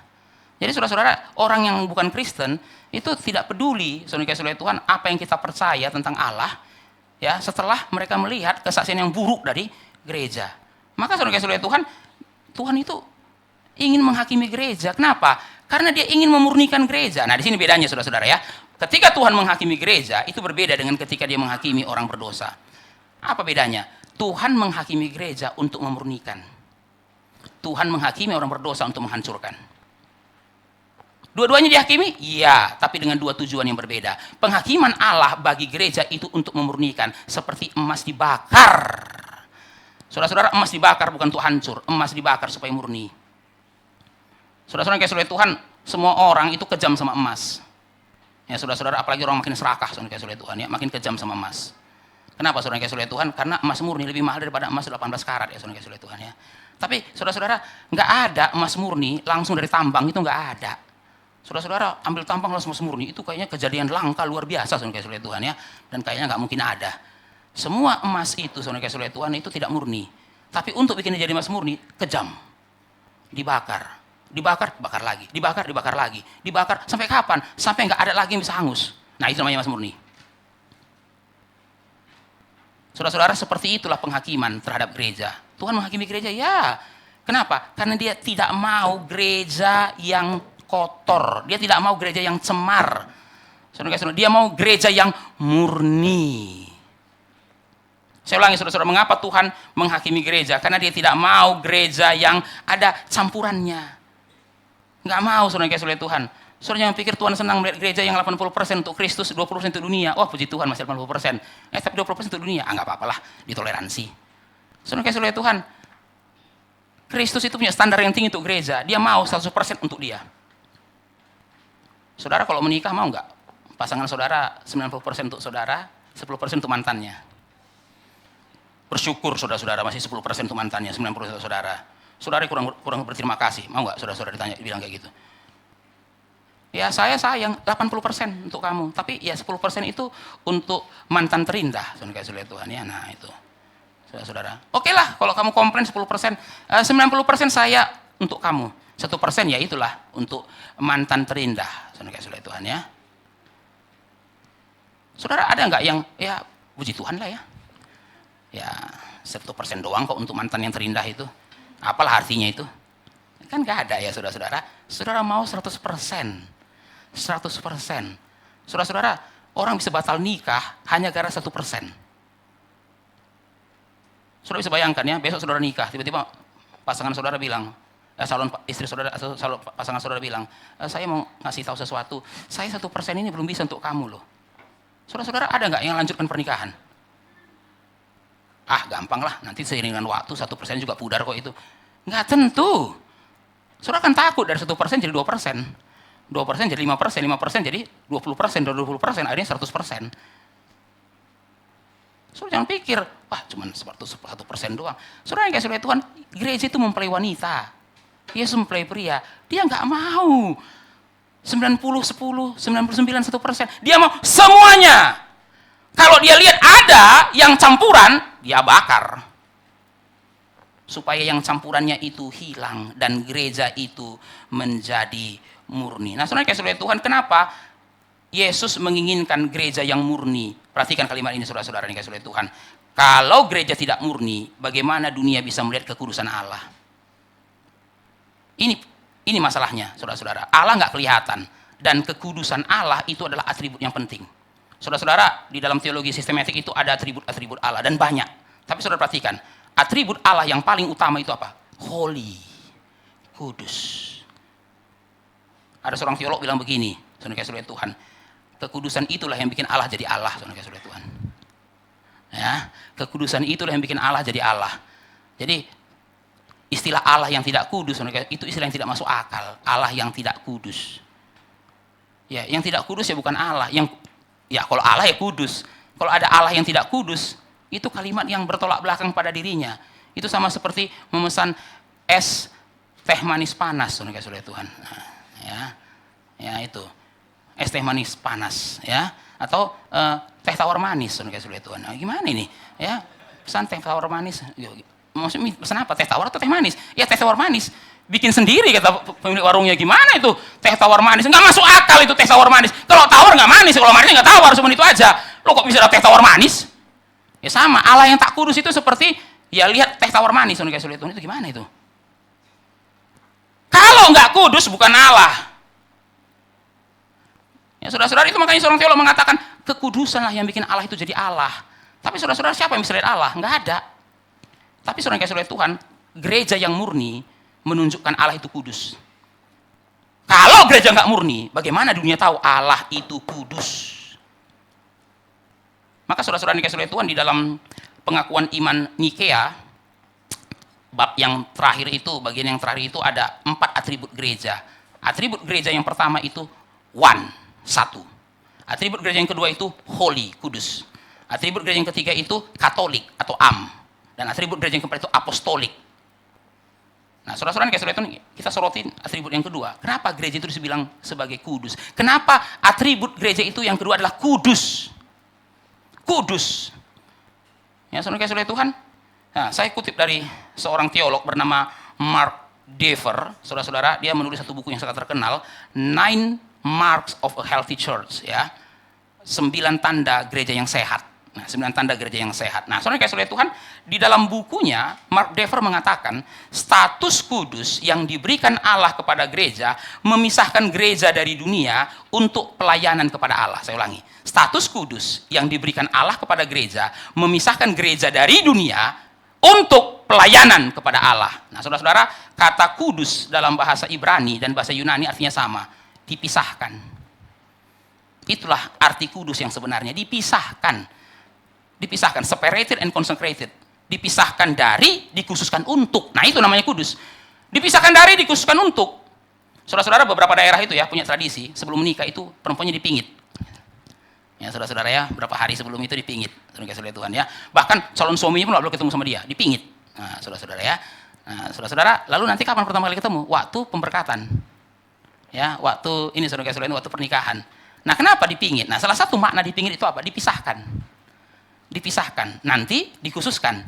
Jadi saudara-saudara, orang yang bukan Kristen itu tidak peduli saudara Tuhan apa yang kita percaya tentang Allah ya setelah mereka melihat kesaksian yang buruk dari gereja. Maka saudara Tuhan, Tuhan itu ingin menghakimi gereja. Kenapa? Karena dia ingin memurnikan gereja. Nah, di sini bedanya saudara-saudara ya. Ketika Tuhan menghakimi gereja, itu berbeda dengan ketika dia menghakimi orang berdosa. Apa bedanya? Tuhan menghakimi gereja untuk memurnikan. Tuhan menghakimi orang berdosa untuk menghancurkan. Dua-duanya dihakimi? Iya, tapi dengan 2 tujuan yang berbeda. Penghakiman Allah bagi gereja itu untuk memurnikan. Seperti emas dibakar. Saudara-saudara, emas dibakar bukan untuk hancur. Emas dibakar supaya murni. Saudara-saudara Tuhan, semua orang itu kejam sama emas. Ya saudara-saudara, apalagi orang makin serakah, saudara kasih oleh Tuhan ya, makin kejam sama emas. Kenapa saudara kasih oleh Tuhan? Karena emas murni lebih mahal daripada emas 18 karat ya saudara kasih oleh Tuhan ya. Tapi saudara-saudara, nggak ada emas murni langsung dari tambang, itu nggak ada. Saudara-saudara ambil tambang langsung emas murni, itu kayaknya kejadian langka luar biasa saudara kasih oleh Tuhan ya. Dan kayaknya nggak mungkin ada. Semua emas itu saudara kasih oleh Tuhan itu tidak murni. Tapi untuk bikin jadi emas murni, kejam. Dibakar. Bakar lagi, dibakar lagi, dibakar sampai kapan? Sampai nggak ada lagi yang bisa hangus. Nah itu namanya emas murni. Saudara-saudara, seperti itulah penghakiman terhadap gereja. Tuhan menghakimi gereja, ya. Kenapa? Karena dia tidak mau gereja yang kotor, dia tidak mau gereja yang cemar. Saudara-saudara, dia mau gereja yang murni. Saya ulangi saudara-saudara, mengapa Tuhan menghakimi gereja? Karena dia tidak mau gereja yang ada campurannya. Nggak mau saudara kasih oleh Tuhan. Saudara jangan pikir Tuhan senang melihat gereja yang 80% untuk Kristus, 20% untuk dunia. Wah puji Tuhan masih 80%. Tapi 20% untuk dunia, nggak apa-apalah, ditoleransi. Saudara kasih oleh Tuhan, Kristus itu punya standar yang tinggi untuk gereja. Dia mau 100% untuk dia. Saudara kalau menikah mau nggak? Pasangan saudara 90% untuk saudara, 10% untuk mantannya. Bersyukur saudara-saudara masih 10% untuk mantannya, 90% untuk saudara. Saudara kurang berterima kasih, mau nggak saudara-saudara ditanya, bilang kayak gitu? Ya saya sayang 80% untuk kamu, tapi ya 10% itu untuk mantan terindah, saudara kasih oleh Tuhan ya. Nah itu, saudara-saudara. Oke lah, kalau kamu komplain 10%, 90% saya untuk kamu, 1% ya itulah untuk mantan terindah, saudara kasih oleh Tuhan ya. Saudara ada nggak yang ya puji Tuhan lah ya, ya 1% doang kok untuk mantan yang terindah itu. Apalah artinya itu? Kan gak ada ya saudara-saudara. Saudara mau 100%. 100%. Saudara-saudara, orang bisa batal nikah hanya gara 1%. Saudara bisa bayangkan ya, besok saudara nikah, tiba-tiba pasangan saudara bilang, calon istri saudara atau pasangan saudara bilang, saya mau ngasih tahu sesuatu, saya 1% ini belum bisa untuk kamu loh. Saudara-saudara ada nggak yang lanjutkan pernikahan? Ah gampang lah, nanti seiring dengan waktu 1% juga pudar kok itu. Nggak tentu. Saudara kan takut dari 1% jadi 2%. 2% jadi 5%, 5% jadi 20%, 20%, akhirnya 100%. Saudara jangan pikir, wah cuma 1% doang. Saudara yang kasih oleh Tuhan, gereja itu mempelai wanita. Yesus mempelai pria. Dia nggak mau 90, 10, 99, 1%. Dia mau semuanya. Kalau dia lihat ada yang campuran, dia bakar. Supaya yang campurannya itu hilang dan gereja itu menjadi murni. Nah, saudara kasih oleh Tuhan, kenapa Yesus menginginkan gereja yang murni? Perhatikan kalimat ini saudara-saudara yang kasih oleh Tuhan. Kalau gereja tidak murni, bagaimana dunia bisa melihat kekudusan Allah? Ini masalahnya, saudara-saudara. Allah nggak kelihatan dan kekudusan Allah itu adalah atribut yang penting. Saudara-saudara, di dalam teologi sistematik itu ada atribut-atribut Allah dan banyak. Tapi saudara perhatikan, atribut Allah yang paling utama itu apa? Holy, kudus. Ada seorang teolog bilang begini, saudara kasih oleh Tuhan, kekudusan itulah yang bikin Allah jadi Allah, saudara kasih oleh Tuhan. Ya, kekudusan itulah yang bikin Allah jadi Allah. Jadi istilah Allah yang tidak kudus, itu istilah yang tidak masuk akal. Allah yang tidak kudus. Ya, yang tidak kudus ya bukan Allah. Ya kalau Allah ya kudus. Kalau ada Allah yang tidak kudus, itu kalimat yang bertolak belakang pada dirinya. Itu sama seperti memesan es teh manis panas, saudara kasih oleh Tuhan. Nah, ya itu es teh manis panas, ya atau teh tawar manis, saudara kasih oleh Tuhan. Nah, gimana ini? Ya pesan teh tawar manis. Maksudnya pesan apa? Teh tawar atau teh manis? Ya teh tawar manis. Bikin sendiri kata pemilik warungnya, gimana itu teh tawar manis, nggak masuk akal itu teh tawar manis. Kalau tawar nggak manis, kalau manisnya nggak tawar, cuma itu aja. Lo kok bisa ada teh tawar manis? Ya sama, Allah yang tak kudus itu seperti ya lihat teh tawar manis, itu gimana itu? Kalau nggak kudus bukan Allah. Ya saudara-saudara, itu makanya seorang teolog mengatakan kekudusanlah yang bikin Allah itu jadi Allah. Tapi saudara-saudara, siapa yang bisa lihat Allah? Nggak ada. Tapi saudara yang kasih oleh Tuhan, gereja yang murni menunjukkan Allah itu kudus. Kalau gereja nggak murni, bagaimana dunia tahu Allah itu kudus? Maka saudara-saudara yang dikasih oleh Tuhan, di dalam pengakuan iman Nikea, bab yang terakhir itu, bagian yang terakhir itu ada 4 atribut gereja. Atribut gereja yang pertama itu satu. Atribut gereja yang kedua itu holy, kudus. Atribut gereja yang ketiga itu katolik atau dan atribut gereja yang keempat itu apostolik. Nah, saudara-saudara kita sorotin atribut yang kedua. Kenapa gereja itu dibilang sebagai kudus? Kenapa atribut gereja itu yang kedua adalah kudus? Kudus. Ya, saudara-saudara Tuhan. Nah, saya kutip dari seorang teolog bernama Mark Dever, saudara-saudara, dia menulis satu buku yang sangat terkenal, 9 Marks of a Healthy Church, ya. 9 tanda gereja yang sehat. Nah, 9 tanda gereja yang sehat. Nah, saudara-saudara Tuhan, di dalam bukunya Mark Dever mengatakan status kudus yang diberikan Allah kepada gereja memisahkan gereja dari dunia untuk pelayanan kepada Allah. Saya ulangi, status kudus yang diberikan Allah kepada gereja memisahkan gereja dari dunia untuk pelayanan kepada Allah. Nah, saudara-saudara, kata kudus dalam bahasa Ibrani dan bahasa Yunani artinya sama, dipisahkan. Itulah arti kudus yang sebenarnya, dipisahkan. Dipisahkan, separated and consecrated. Dipisahkan dari, dikhususkan untuk. Nah, itu namanya kudus. Dipisahkan dari, dikhususkan untuk. Saudara-saudara, beberapa daerah itu ya punya tradisi, sebelum menikah itu perempuannya dipingit. Ya, saudara-saudara ya, berapa hari sebelum itu dipingit. Saudara-saudara Tuhan ya. Bahkan calon suaminya pun nggak boleh ketemu sama dia, dipingit. Nah, saudara-saudara ya. Nah, saudara-saudara, lalu nanti kapan pertama kali ketemu? Waktu pemberkatan. Ya, waktu ini saudara-saudara, waktu pernikahan. Nah, kenapa dipingit? Nah, salah satu makna dipingit itu apa? Dipisahkan. Dipisahkan, nanti dikhususkan.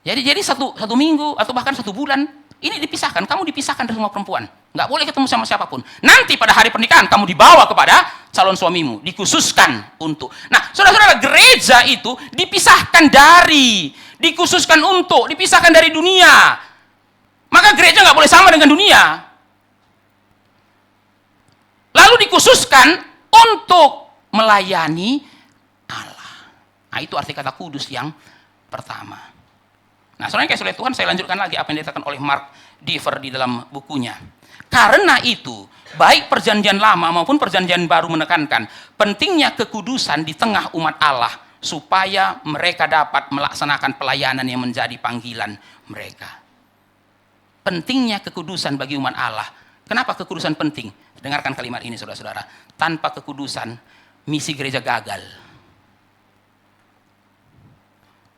Jadi satu minggu atau bahkan 1 bulan ini dipisahkan. Kamu dipisahkan dari semua perempuan, nggak boleh ketemu sama siapapun. Nanti pada hari pernikahan kamu dibawa kepada calon suamimu, dikhususkan untuk. Nah, saudara-saudara, gereja itu dipisahkan dari, dikhususkan untuk, dipisahkan dari dunia. Maka gereja nggak boleh sama dengan dunia. Lalu dikhususkan untuk melayani. Nah, itu arti kata kudus yang pertama. Nah, saudara kasih oleh Tuhan, saya lanjutkan lagi apa yang dikatakan oleh Mark Dever di dalam bukunya. Karena itu, baik perjanjian lama maupun perjanjian baru menekankan pentingnya kekudusan di tengah umat Allah supaya mereka dapat melaksanakan pelayanan yang menjadi panggilan mereka. Pentingnya kekudusan bagi umat Allah. Kenapa kekudusan penting? Dengarkan kalimat ini, saudara-saudara. Tanpa kekudusan, misi gereja gagal.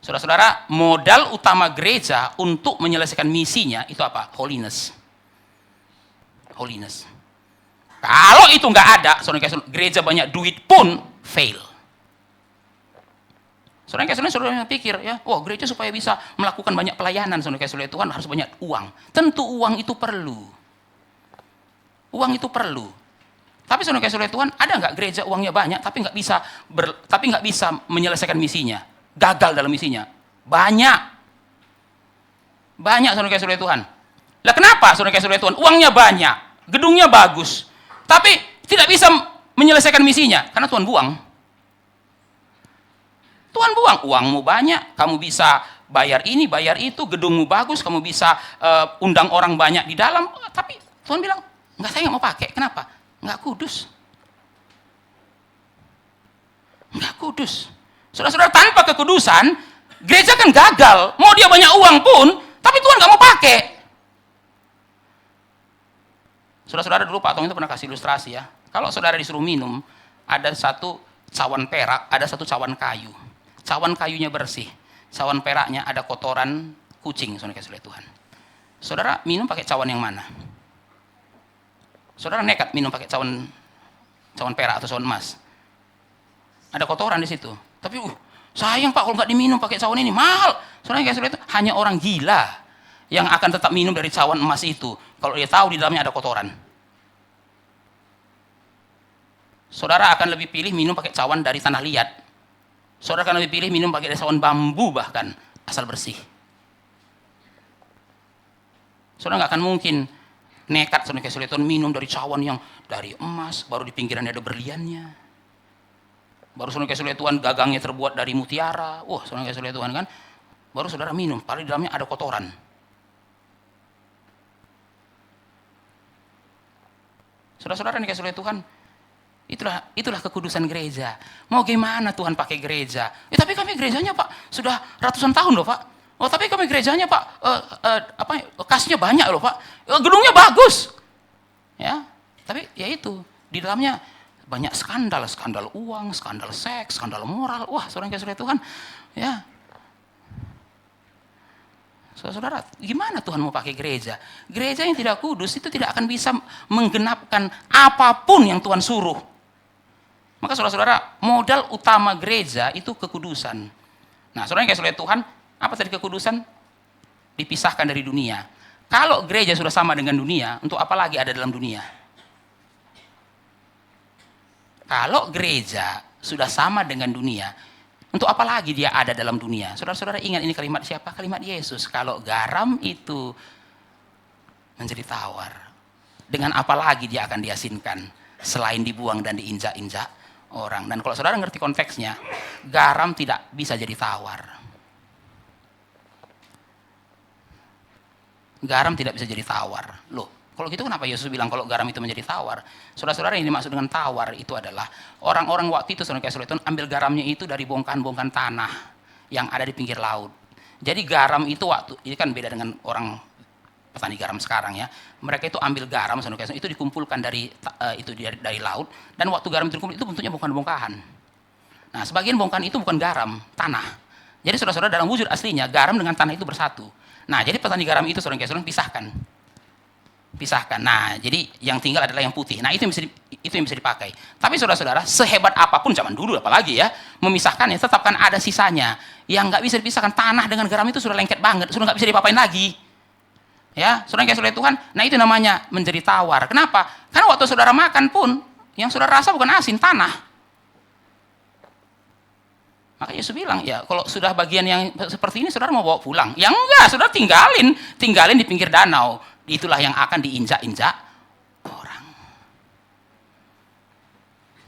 Saudara-saudara, modal utama gereja untuk menyelesaikan misinya itu apa? Holiness. Holiness. Kalau itu nggak ada, saudara, gereja banyak duit pun fail. Saudara pikir ya, gereja supaya bisa melakukan banyak pelayanan, saudara Tuhan harus banyak uang. Tentu uang itu perlu. Uang itu perlu. Tapi saudara Tuhan, ada nggak gereja uangnya banyak tapi nggak bisa menyelesaikan misinya? Gagal dalam misinya. Banyak saudara Tuhan. Lah kenapa saudara Tuhan? Uangnya banyak, gedungnya bagus, tapi tidak bisa menyelesaikan misinya karena Tuhan buang. Tuhan buang, uangmu banyak, kamu bisa bayar ini, bayar itu, gedungmu bagus, kamu bisa undang orang banyak di dalam, tapi Tuhan bilang, saya nggak mau pakai. Kenapa? Nggak kudus. Nggak kudus. Saudara-saudara, tanpa kekudusan, gereja kan gagal. Mau dia banyak uang pun, tapi Tuhan nggak mau pakai. Saudara-saudara, dulu Pak Tong itu pernah kasih ilustrasi ya. Kalau saudara disuruh minum, ada satu cawan perak, ada satu cawan kayu. Cawan kayunya bersih, cawan peraknya ada kotoran kucing, saudara Tuhan. Saudara minum pakai cawan yang mana? Saudara nekat minum pakai cawan perak atau cawan emas. Ada kotoran di situ. Tapi sayang Pak kalau nggak diminum pakai cawan ini, mahal. Saudara itu hanya orang gila yang akan tetap minum dari cawan emas itu kalau dia tahu di dalamnya ada kotoran. Saudara akan lebih pilih minum pakai cawan dari tanah liat. Saudara akan lebih pilih minum pakai cawan bambu bahkan asal bersih. Saudara nggak akan mungkin nekat saudara minum dari cawan yang dari emas, baru di pinggirannya ada berliannya. Baru saudara Tuhan gagangnya terbuat dari mutiara. Saudara Tuhan kan. Baru saudara minum, padahal di dalamnya ada kotoran. Saudara-saudara nih saudara Tuhan. Itulah kekudusan gereja. Mau gimana Tuhan pakai gereja? Tapi kami gerejanya Pak sudah ratusan tahun loh Pak. Tapi kami gerejanya Pak kasnya banyak loh Pak. Gedungnya bagus. Ya, tapi ya itu di dalamnya Banyak skandal uang, skandal seks, skandal moral. Wah, saudara yang kasih Tuhan, ya. Saudara, gimana Tuhan mau pakai gereja? Gereja yang tidak kudus itu tidak akan bisa menggenapkan apapun yang Tuhan suruh. Maka saudara-saudara, modal utama gereja itu kekudusan. Nah, saudara yang kasih Tuhan, apa tadi kekudusan? Dipisahkan dari dunia. Kalau gereja sudah sama dengan dunia, untuk apa lagi ada dalam dunia? Kalau gereja sudah sama dengan dunia, untuk apa lagi dia ada dalam dunia? Saudara-saudara ingat ini kalimat siapa? Kalimat Yesus. Kalau garam itu menjadi tawar, dengan apa lagi dia akan diasinkan selain dibuang dan diinjak-injak orang? Dan kalau saudara ngerti konteksnya, garam tidak bisa jadi tawar. Garam tidak bisa jadi tawar. Loh, kalau gitu kenapa Yesus bilang kalau garam itu menjadi tawar? Saudara-saudara, yang dimaksud dengan tawar itu adalah orang-orang waktu itu, saudara kasih Tuhan, ambil garamnya itu dari bongkahan-bongkahan tanah yang ada di pinggir laut. Jadi garam itu waktu, ini kan beda dengan orang petani garam sekarang ya. Mereka itu ambil garam, saudara kasih Tuhan, itu dikumpulkan dari laut, dan waktu garam itu dikumpul itu bentuknya bongkahan-bongkahan. Nah, sebagian bongkahan itu bukan garam, tanah. Jadi saudara-saudara, dalam wujud aslinya garam dengan tanah itu bersatu. Nah, jadi petani garam itu, saudara kasih Tuhan, pisahkan. Nah, jadi yang tinggal adalah yang putih. Nah, itu yang bisa dipakai. Tapi saudara-saudara, sehebat apapun zaman dulu apalagi ya, memisahkannya tetap kan ada sisanya. Yang nggak bisa dipisahkan, tanah dengan garam itu sudah lengket banget, sudah nggak bisa diapa-apain lagi. Ya, saudara yang kasih oleh Tuhan. Nah, itu namanya menjadi tawar. Kenapa? Karena waktu saudara makan pun, yang saudara rasa bukan asin, tanah. Maka Yesus bilang, ya kalau sudah bagian yang seperti ini saudara mau bawa pulang. Ya enggak, saudara tinggalin di pinggir danau. Itulah yang akan diinjak-injak orang.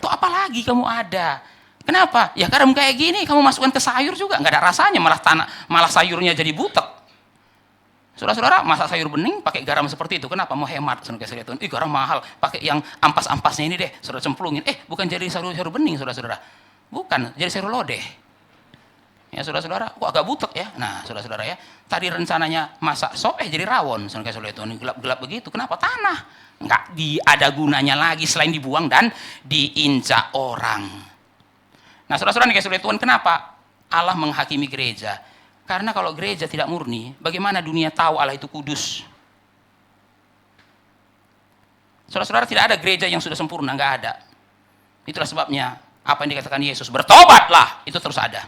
Tuh apalagi kamu ada? Kenapa? Ya garam kayak gini kamu masukkan ke sayur juga nggak ada rasanya, malah sayurnya jadi butek. Saudara-saudara, masak sayur bening pakai garam seperti itu. Kenapa? Mau hemat. Saudara kasih lihat, garam mahal. Pakai yang ampas-ampasnya ini deh. Saudara cemplungin. Bukan jadi sayur bening, saudara-saudara. Bukan, jadi sayur lodeh. Ya saudara-saudara, kok agak butek ya. Nah, saudara-saudara ya, tadi rencananya masak sop jadi rawon. Saudara kasih lihat, gelap-gelap begitu. Kenapa? Tanah. Enggak ada gunanya lagi selain dibuang dan diinjak orang. Nah, saudara-saudara kasih lihat Tuhan, kenapa Allah menghakimi gereja? Karena kalau gereja tidak murni, bagaimana dunia tahu Allah itu kudus? Saudara-saudara, tidak ada gereja yang sudah sempurna, nggak ada. Itulah sebabnya apa yang dikatakan Yesus, bertobatlah, itu terus ada.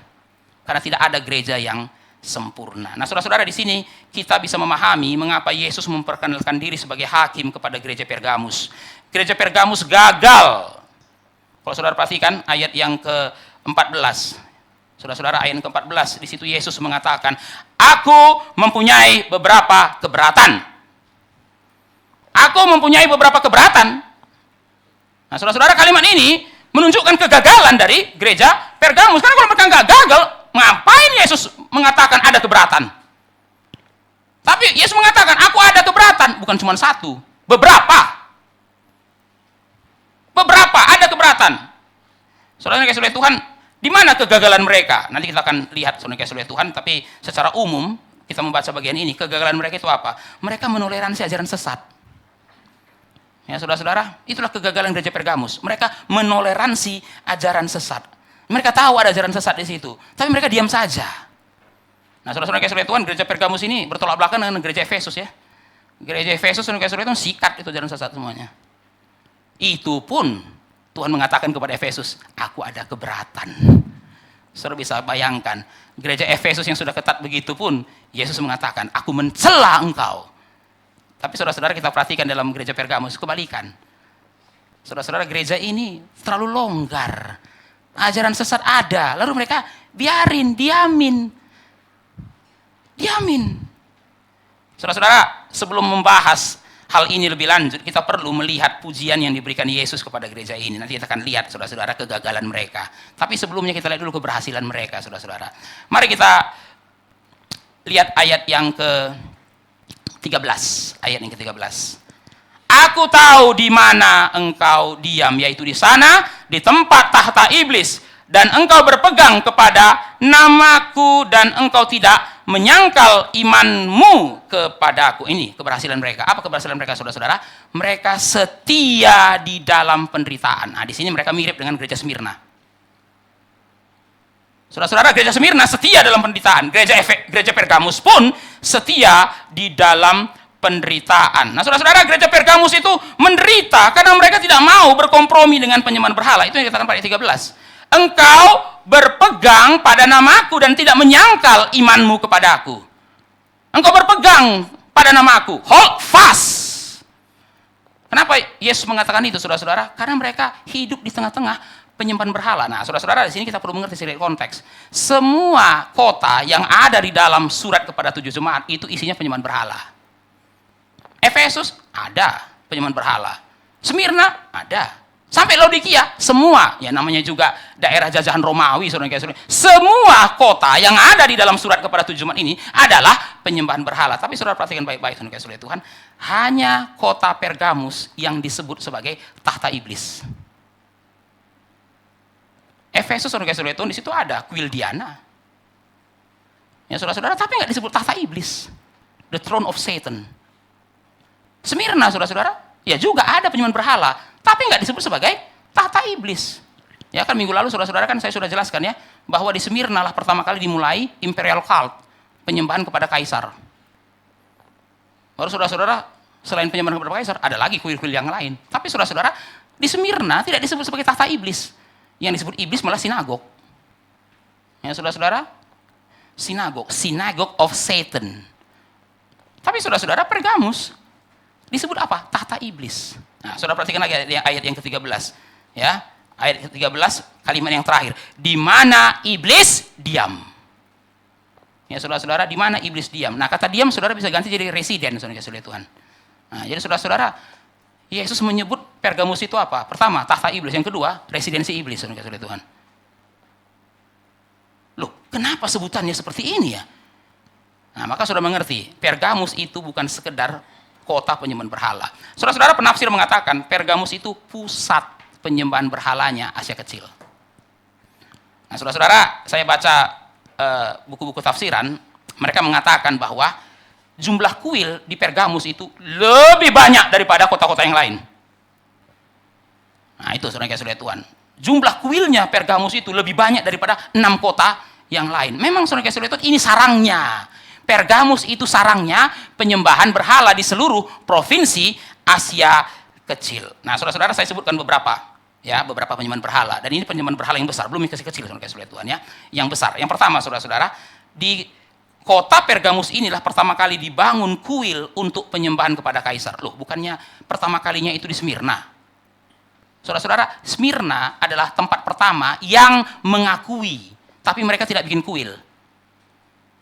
Karena tidak ada gereja yang sempurna. Nah, saudara-saudara, di sini kita bisa memahami mengapa Yesus memperkenalkan diri sebagai hakim kepada gereja Pergamus. Gereja Pergamus gagal. Kalau saudara perhatikan ayat yang ke-14. Saudara-saudara, ayat ke-14, di situ Yesus mengatakan, aku mempunyai beberapa keberatan. Aku mempunyai beberapa keberatan. Nah, saudara-saudara, kalimat ini menunjukkan kegagalan dari gereja Pergamus. Karena kalau mereka nggak gagal, ngapain Yesus mengatakan ada keberatan? Tapi Yesus mengatakan, aku ada keberatan. Bukan cuma satu, beberapa. Beberapa, ada keberatan. Saudara yang kasih oleh Tuhan, di mana kegagalan mereka? Nanti kita akan lihat, saudara kasih oleh Tuhan, tapi secara umum kita membaca bagian ini, kegagalan mereka itu apa? Mereka menoleransi ajaran sesat. Ya, saudara-saudara, itulah kegagalan gereja Pergamus. Mereka menoleransi ajaran sesat. Mereka tahu ada ajaran sesat di situ, tapi mereka diam saja. Nah, saudara-saudara kasih oleh Tuhan, gereja Pergamus ini bertolak belakang dengan gereja Efesus ya. Gereja Efesus, saudara kasih oleh Tuhan, sikat itu ajaran sesat semuanya. Itu pun Tuhan mengatakan kepada Efesus, aku ada keberatan. Saudara bisa bayangkan, gereja Efesus yang sudah ketat begitu pun, Yesus mengatakan, aku mencela engkau. Tapi saudara-saudara, kita perhatikan dalam gereja Pergamus, kebalikan. Saudara-saudara, gereja ini terlalu longgar. Ajaran sesat ada, lalu mereka biarin, diamin. Saudara-saudara, sebelum membahas hal ini lebih lanjut, kita perlu melihat pujian yang diberikan Yesus kepada gereja ini. Nanti kita akan lihat, saudara-saudara, kegagalan mereka. Tapi sebelumnya kita lihat dulu keberhasilan mereka, saudara-saudara. Mari kita lihat ayat yang ke-13. Ayat yang ke-13. Aku tahu di mana engkau diam, yaitu di sana, di tempat tahta iblis. Dan engkau berpegang kepada namaku dan engkau tidak menyangkal imanmu kepadaku. Ini keberhasilan mereka. Apa keberhasilan mereka, saudara-saudara? Mereka setia di dalam penderitaan. Nah, di sini mereka mirip dengan gereja Smyrna. Saudara-saudara, gereja Smyrna setia dalam penderitaan. Gereja Pergamus pun setia di dalam penderitaan. Nah, saudara-saudara, gereja Pergamus itu menderita karena mereka tidak mau berkompromi dengan penyembahan berhala. Itu yang dikatakan pada ayat 13. Engkau berpegang pada namaku dan tidak menyangkal imanmu kepadaku. Engkau berpegang pada namaku. Hold fast. Kenapa Yesus mengatakan itu, saudara-saudara? Karena mereka hidup di tengah-tengah penyembahan berhala. Nah, saudara-saudara, di sini kita perlu mengerti sedikit konteks. Semua kota yang ada di dalam surat kepada 7 jemaat itu isinya penyembahan berhala. Efesus ada penyembahan berhala. Smyrna ada. Sampai Laodikia, semua, ya namanya juga daerah jajahan Romawi, saudara-saudara. Semua kota yang ada di dalam surat kepada 7 jemaat ini adalah penyembahan berhala. Tapi saudara perhatikan baik-baik, saudara-saudara Tuhan. Hanya kota Pergamus yang disebut sebagai tahta iblis. Efesus, saudara-saudara Tuhan, di situ ada kuil Diana. Ya saudara-saudara, tapi nggak disebut tahta iblis. The throne of Satan. Smyrna, saudara-saudara, ya juga ada penyembahan berhala, tapi nggak disebut sebagai tahta iblis. Ya kan minggu lalu saudara-saudara kan saya sudah jelaskan ya, bahwa di Smyrna lah pertama kali dimulai imperial cult, penyembahan kepada kaisar. Baru saudara-saudara, selain penyembahan kepada kaisar, ada lagi kuil-kuil yang lain. Tapi saudara-saudara, di Smyrna tidak disebut sebagai tahta iblis. Yang disebut iblis malah sinagog. Ya saudara-saudara, synagogue of Satan. Tapi saudara-saudara, Pergamus disebut apa? Tahta iblis. Nah, saudara perhatikan lagi ayat yang ke-13. Ya, ayat ke-13, kalimat yang terakhir. Di mana iblis diam. Ya, saudara-saudara, di mana iblis diam. Nah, kata diam saudara bisa ganti jadi residen, saudara-saudara Tuhan. Nah, jadi saudara-saudara, Yesus menyebut Pergamus itu apa? Pertama, tahta iblis. Yang kedua, residensi iblis, saudara-saudara Tuhan. Loh, kenapa sebutannya seperti ini ya? Nah, maka saudara mengerti, Pergamus itu bukan sekedar kota penyembahan berhala. Saudara-saudara, penafsir mengatakan Pergamus itu pusat penyembahan berhalanya Asia Kecil. Nah, saudara-saudara, saya baca buku-buku tafsiran, mereka mengatakan bahwa jumlah kuil di Pergamus itu lebih banyak daripada kota-kota yang lain. Nah, itu saudara-saudara Tuhan. Jumlah kuilnya Pergamus itu lebih banyak daripada 6 kota yang lain. Memang saudara-saudara Tuhan, ini sarangnya. Pergamus itu sarangnya penyembahan berhala di seluruh provinsi Asia Kecil. Nah, saudara-saudara, saya sebutkan beberapa penyembahan berhala. Dan ini penyembahan berhala yang besar, belum yang kecil-kecil, saudara-saudara Tuhan ya. Yang besar. Yang pertama, saudara-saudara, di kota Pergamus inilah pertama kali dibangun kuil untuk penyembahan kepada kaisar. Loh, bukannya pertama kalinya itu di Smyrna. Saudara-saudara, Smyrna adalah tempat pertama yang mengakui, tapi mereka tidak bikin kuil.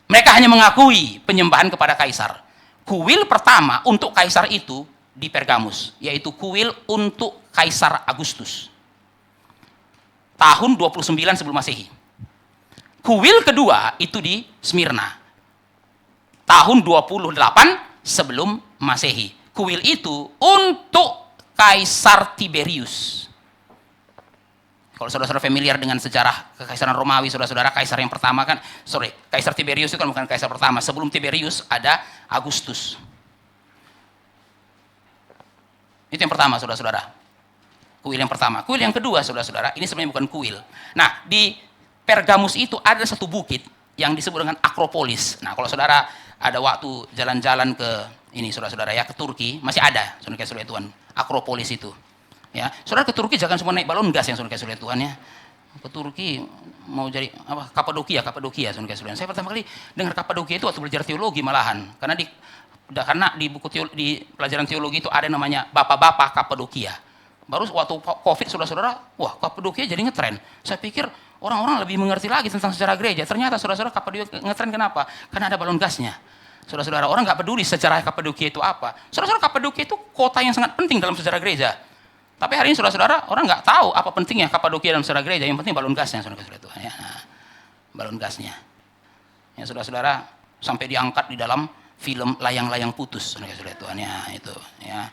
Mereka hanya mengakui penyembahan kepada kaisar. Kuil pertama untuk kaisar itu di Pergamus, yaitu kuil untuk Kaisar Agustus. Tahun 29 sebelum Masehi. Kuil kedua itu di Smyrna. Tahun 28 sebelum Masehi. Kuil itu untuk Kaisar Tiberius. Kalau saudara-saudara familiar dengan sejarah kekaisaran Romawi, saudara-saudara, kaisar yang pertama Kaisar Tiberius itu kan bukan kaisar pertama. Sebelum Tiberius ada Agustus. Itu yang pertama, saudara-saudara. Kuil yang pertama. Kuil yang kedua, saudara-saudara, ini sebenarnya bukan kuil. Nah, di Pergamus itu ada satu bukit yang disebut dengan Akropolis. Nah, kalau saudara ada waktu jalan-jalan ke ini, saudara-saudara ya, ke Turki, masih ada, saudara-saudara Tuhan, Akropolis itu. Ya, saudara ke Turki jangan cuma naik balon gas yang saudara Tuhan ya. Ke Turki mau jadi apa? Kapadokia, saudara. Saya pertama kali dengar Kapadokia itu waktu belajar teologi malahan. Karena di buku di pelajaran teologi itu ada namanya bapak-bapak Kapadokia. Baru waktu Covid saudara-saudara, wah Kapadokia jadi ngetren. Saya pikir orang-orang lebih mengerti lagi tentang sejarah gereja. Ternyata saudara-saudara Kapadokia ngetren kenapa? Karena ada balon gasnya. Saudara-saudara, orang nggak peduli sejarah Kapadokia itu apa. Saudara-saudara, Kapadokia itu kota yang sangat penting dalam sejarah gereja. Tapi hari ini saudara-saudara, orang nggak tahu apa pentingnya Kapadokia dalam sejarah gereja. Yang penting balon gasnya, saudara-saudara Tuhan ya. Nah, balon gasnya. Ya saudara-saudara, sampai diangkat di dalam film Layang-Layang Putus, saudara-saudara Tuhan ya, itu ya.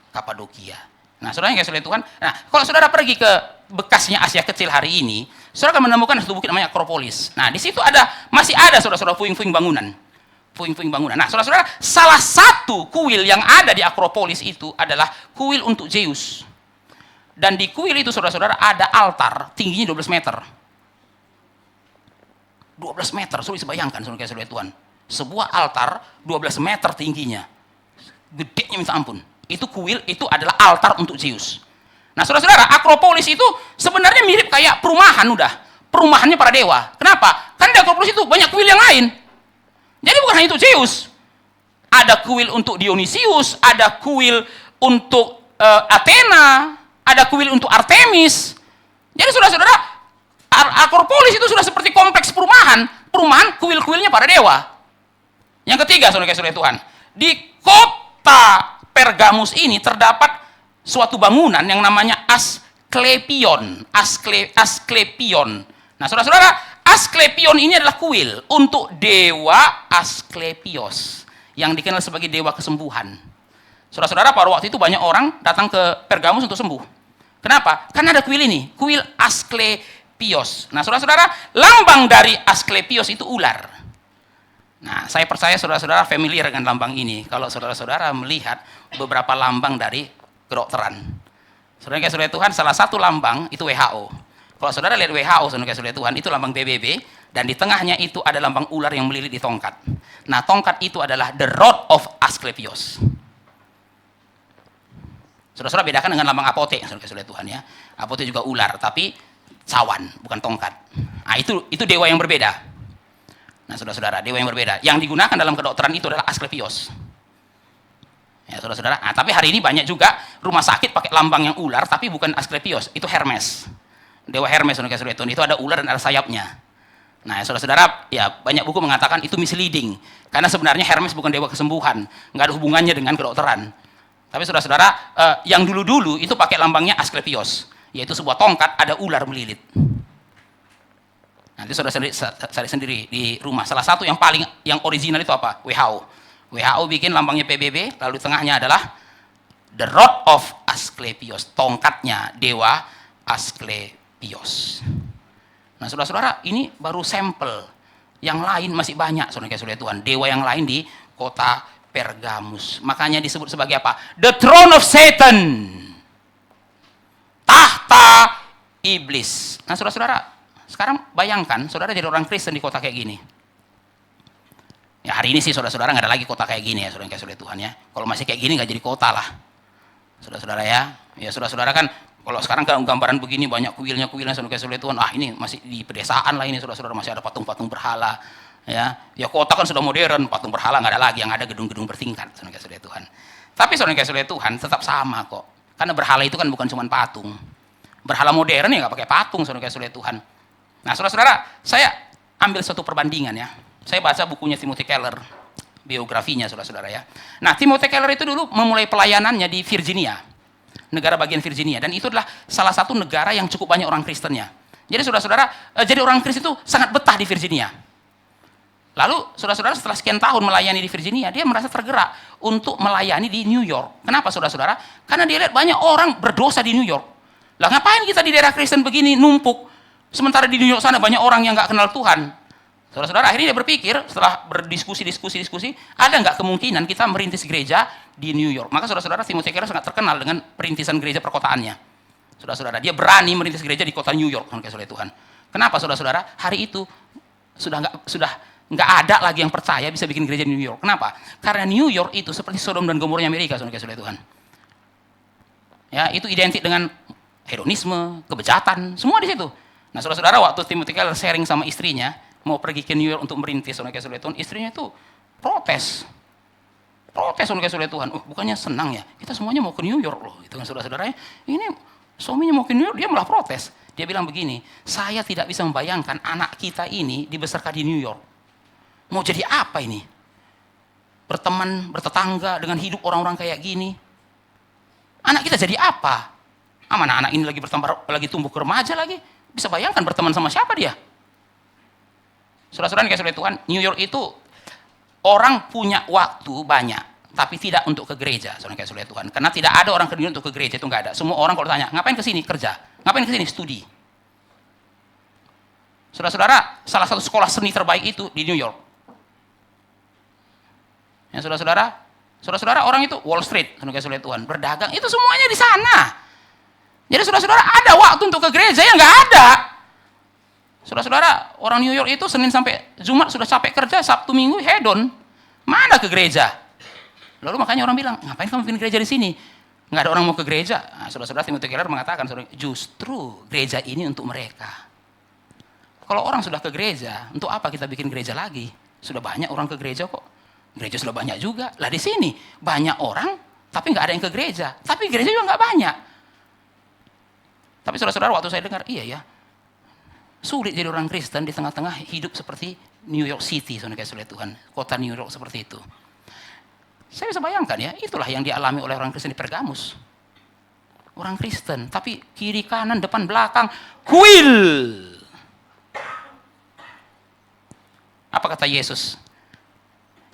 Kapadokia. Nah, saudara-saudara Tuhan, nah kalau saudara pergi ke bekasnya Asia Kecil hari ini, saudara akan menemukan satu bukit namanya Akropolis. Nah, di situ masih ada saudara-saudara puing-puing bangunan. Puing-puing bangunan. Nah, saudara-saudara, salah satu kuil yang ada di Akropolis itu adalah kuil untuk Zeus. Dan di kuil itu saudara-saudara ada altar tingginya 12 meter. 12 meter, sulit dibayangkan saudara-saudara Tuhan. Sebuah altar 12 meter tingginya. Gedenya minta ampun. Itu kuil, itu adalah altar untuk Zeus. Nah, saudara-saudara, Akropolis itu sebenarnya mirip kayak perumahan udah. Perumahannya para dewa. Kenapa? Kan di Akropolis itu banyak kuil yang lain. Jadi bukan hanya untuk Zeus. Ada kuil untuk Dionysius, ada kuil untuk Athena, ada kuil untuk Artemis. Jadi saudara-saudara, Akropolis itu sudah seperti kompleks perumahan kuil-kuilnya para dewa. Yang ketiga, saudara-saudara Tuhan, di kota Pergamus ini terdapat suatu bangunan yang namanya Asklepion. Nah, saudara-saudara, Asklepion ini adalah kuil untuk dewa Asklepios yang dikenal sebagai dewa kesembuhan. Saudara-saudara, pada waktu itu banyak orang datang ke Pergamus untuk sembuh. Kenapa? Karena ada kuil ini, kuil Asklepios. Nah, saudara-saudara, lambang dari Asklepios itu ular. Nah, saya percaya saudara-saudara familiar dengan lambang ini. Kalau saudara-saudara melihat beberapa lambang dari kedokteran. Saudara-saudara Tuhan, salah satu lambang itu WHO. Kalau saudara lihat WHO, saudara-saudara Tuhan, itu lambang PBB, dan di tengahnya itu ada lambang ular yang melilit di tongkat. Nah, tongkat itu adalah the rod of Asklepios. Saudara-saudara bedakan dengan lambang apote, saudara-saudara Tuhan ya. Apote juga ular, tapi cawan, bukan tongkat. Nah, itu dewa yang berbeda. Nah, saudara-saudara, dewa yang berbeda. Yang digunakan dalam kedokteran itu adalah Asklepios. Ya, saudara-saudara. Nah, tapi hari ini banyak juga rumah sakit pakai lambang yang ular, tapi bukan Asklepios, itu Hermes. Dewa Hermes, saudara-saudara Tuhan, itu ada ular dan ada sayapnya. Nah, saudara-saudara, ya banyak buku mengatakan itu misleading. Karena sebenarnya Hermes bukan dewa kesembuhan. Nggak ada hubungannya dengan kedokteran. Tapi saudara-saudara, yang dulu-dulu itu pakai lambangnya Asklepios. Yaitu sebuah tongkat, ada ular melilit. Nanti saudara cari sendiri di rumah. Salah satu yang original itu apa? WHO. WHO bikin lambangnya PBB, lalu di tengahnya adalah the rod of Asklepios, tongkatnya dewa Asklepios. Nah, saudara-saudara, ini baru sampel. Yang lain masih banyak, saudara-saudara Tuhan. Dewa yang lain di kota Pergamus. Makanya disebut sebagai apa? The throne of Satan. Tahta iblis. Nah, saudara-saudara, sekarang bayangkan, saudara jadi orang Kristen di kota kayak gini. Ya, hari ini sih saudara-saudara nggak ada lagi kota kayak gini ya, saudara-saudara Tuhan ya. Kalau masih kayak gini nggak jadi kota lah. Saudara-saudara ya. Ya, saudara-saudara kan, kalau sekarang kan gambaran begini, banyak kuilnya, saudara-saudara Tuhan. Ah, ini masih di pedesaan lah ini, saudara-saudara, masih ada patung-patung berhala. Ya, kota kan sudah modern, patung berhala nggak ada lagi, yang ada gedung-gedung bertingkat, saudara-saudara Tuhan. Tapi saudara-saudara Tuhan tetap sama kok. Karena berhala itu kan bukan cuma patung. Berhala modern ya nggak pakai patung, saudara-saudara Tuhan. Nah, saudara-saudara, saya ambil satu perbandingan ya. Saya baca bukunya Timothy Keller, biografinya, saudara-saudara ya. Nah, Timothy Keller itu dulu memulai pelayanannya di Virginia, negara bagian Virginia, dan itu adalah salah satu negara yang cukup banyak orang Kristennya. Jadi saudara-saudara, jadi orang Kristen itu sangat betah di Virginia. Lalu saudara-saudara, setelah sekian tahun melayani di Virginia, dia merasa tergerak untuk melayani di New York. Kenapa saudara-saudara? Karena dia lihat banyak orang berdosa di New York. Lah, ngapain kita di daerah Kristen begini numpuk, sementara di New York sana banyak orang yang nggak kenal Tuhan. Saudara-saudara, akhirnya dia berpikir, setelah berdiskusi, ada nggak kemungkinan kita merintis gereja di New York? Maka saudara-saudara, Timothy Keller sangat terkenal dengan perintisan gereja perkotaannya. Saudara-saudara, dia berani merintis gereja di kota New York, saudara Tuhan. Kenapa saudara-saudara? Hari itu sudah nggak ada lagi yang percaya bisa bikin gereja di New York. Kenapa? Karena New York itu seperti Sodom dan Gomornya Amerika, saudara Tuhan. Ya, itu identik dengan hedonisme, kebejatan, semua di situ. Nah, saudara-saudara, waktu Timothy Keller sharing sama istrinya, mau pergi ke New York untuk merintis, saudara Tuhan, istrinya itu protes, saudara Tuhan. Bukannya senang ya, kita semuanya mau ke New York loh, gitu kan saudara-saudara. Ini suaminya mau ke New York, dia malah protes. Dia bilang begini, saya tidak bisa membayangkan anak kita ini dibesarkan di New York. Mau jadi apa ini? Berteman, bertetangga dengan hidup orang-orang kayak gini. Anak kita jadi apa? Mana anak ini lagi lagi tumbuh ke remaja lagi. Bisa bayangkan berteman sama siapa dia? Saudara-saudara, kayak Tuhan, New York itu orang punya waktu banyak, tapi tidak untuk ke gereja, saudara Tuhan. Karena tidak ada orang ke New York untuk ke gereja, itu nggak ada. Semua orang kalau tanya, ngapain ke sini? Kerja. Ngapain ke sini? Studi. Saudara-saudara, salah satu sekolah seni terbaik itu di New York. Ya, saudara-saudara, orang itu Wall Street, saudara Tuhan, berdagang, itu semuanya di sana. Jadi saudara-saudara, ada waktu untuk ke gereja yang nggak ada. Saudara-saudara, orang New York itu Senin sampai Jumat sudah capek kerja, Sabtu Minggu hedon. Mana ke gereja? Lalu makanya orang bilang, ngapain kamu bikin gereja di sini? Nggak ada orang mau ke gereja. Nah, saudara-saudara, Timothy Keller mengatakan, justru gereja ini untuk mereka. Kalau orang sudah ke gereja, untuk apa kita bikin gereja lagi? Sudah banyak orang ke gereja kok. Gereja sudah banyak juga. Lah di sini banyak orang, tapi nggak ada yang ke gereja. Tapi gereja juga nggak banyak. Tapi saudara-saudara, waktu saya dengar, iya ya, sulit jadi orang Kristen di tengah-tengah hidup seperti New York City, saudara Tuhan, kota New York seperti itu. Saya bisa bayangkan ya, itulah yang dialami oleh orang Kristen di Pergamus. Orang Kristen, tapi kiri kanan depan belakang kuil. Apa kata Yesus?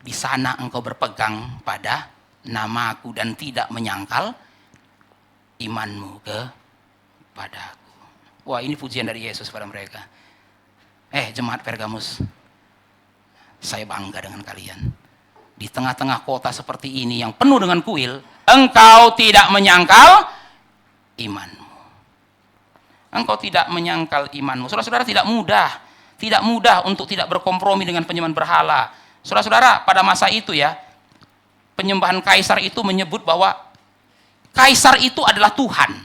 Di sana engkau berpegang pada namaku dan tidak menyangkal imanmu kepadaku. Wah, ini pujian dari Yesus pada mereka. Jemaat Pergamus, saya bangga dengan kalian. Di tengah-tengah kota seperti ini yang penuh dengan kuil, engkau tidak menyangkal imanmu. Engkau tidak menyangkal imanmu. Saudara-saudara, tidak mudah untuk tidak berkompromi dengan penyembahan berhala. Saudara-saudara, pada masa itu ya, penyembahan kaisar itu menyebut bahwa kaisar itu adalah Tuhan.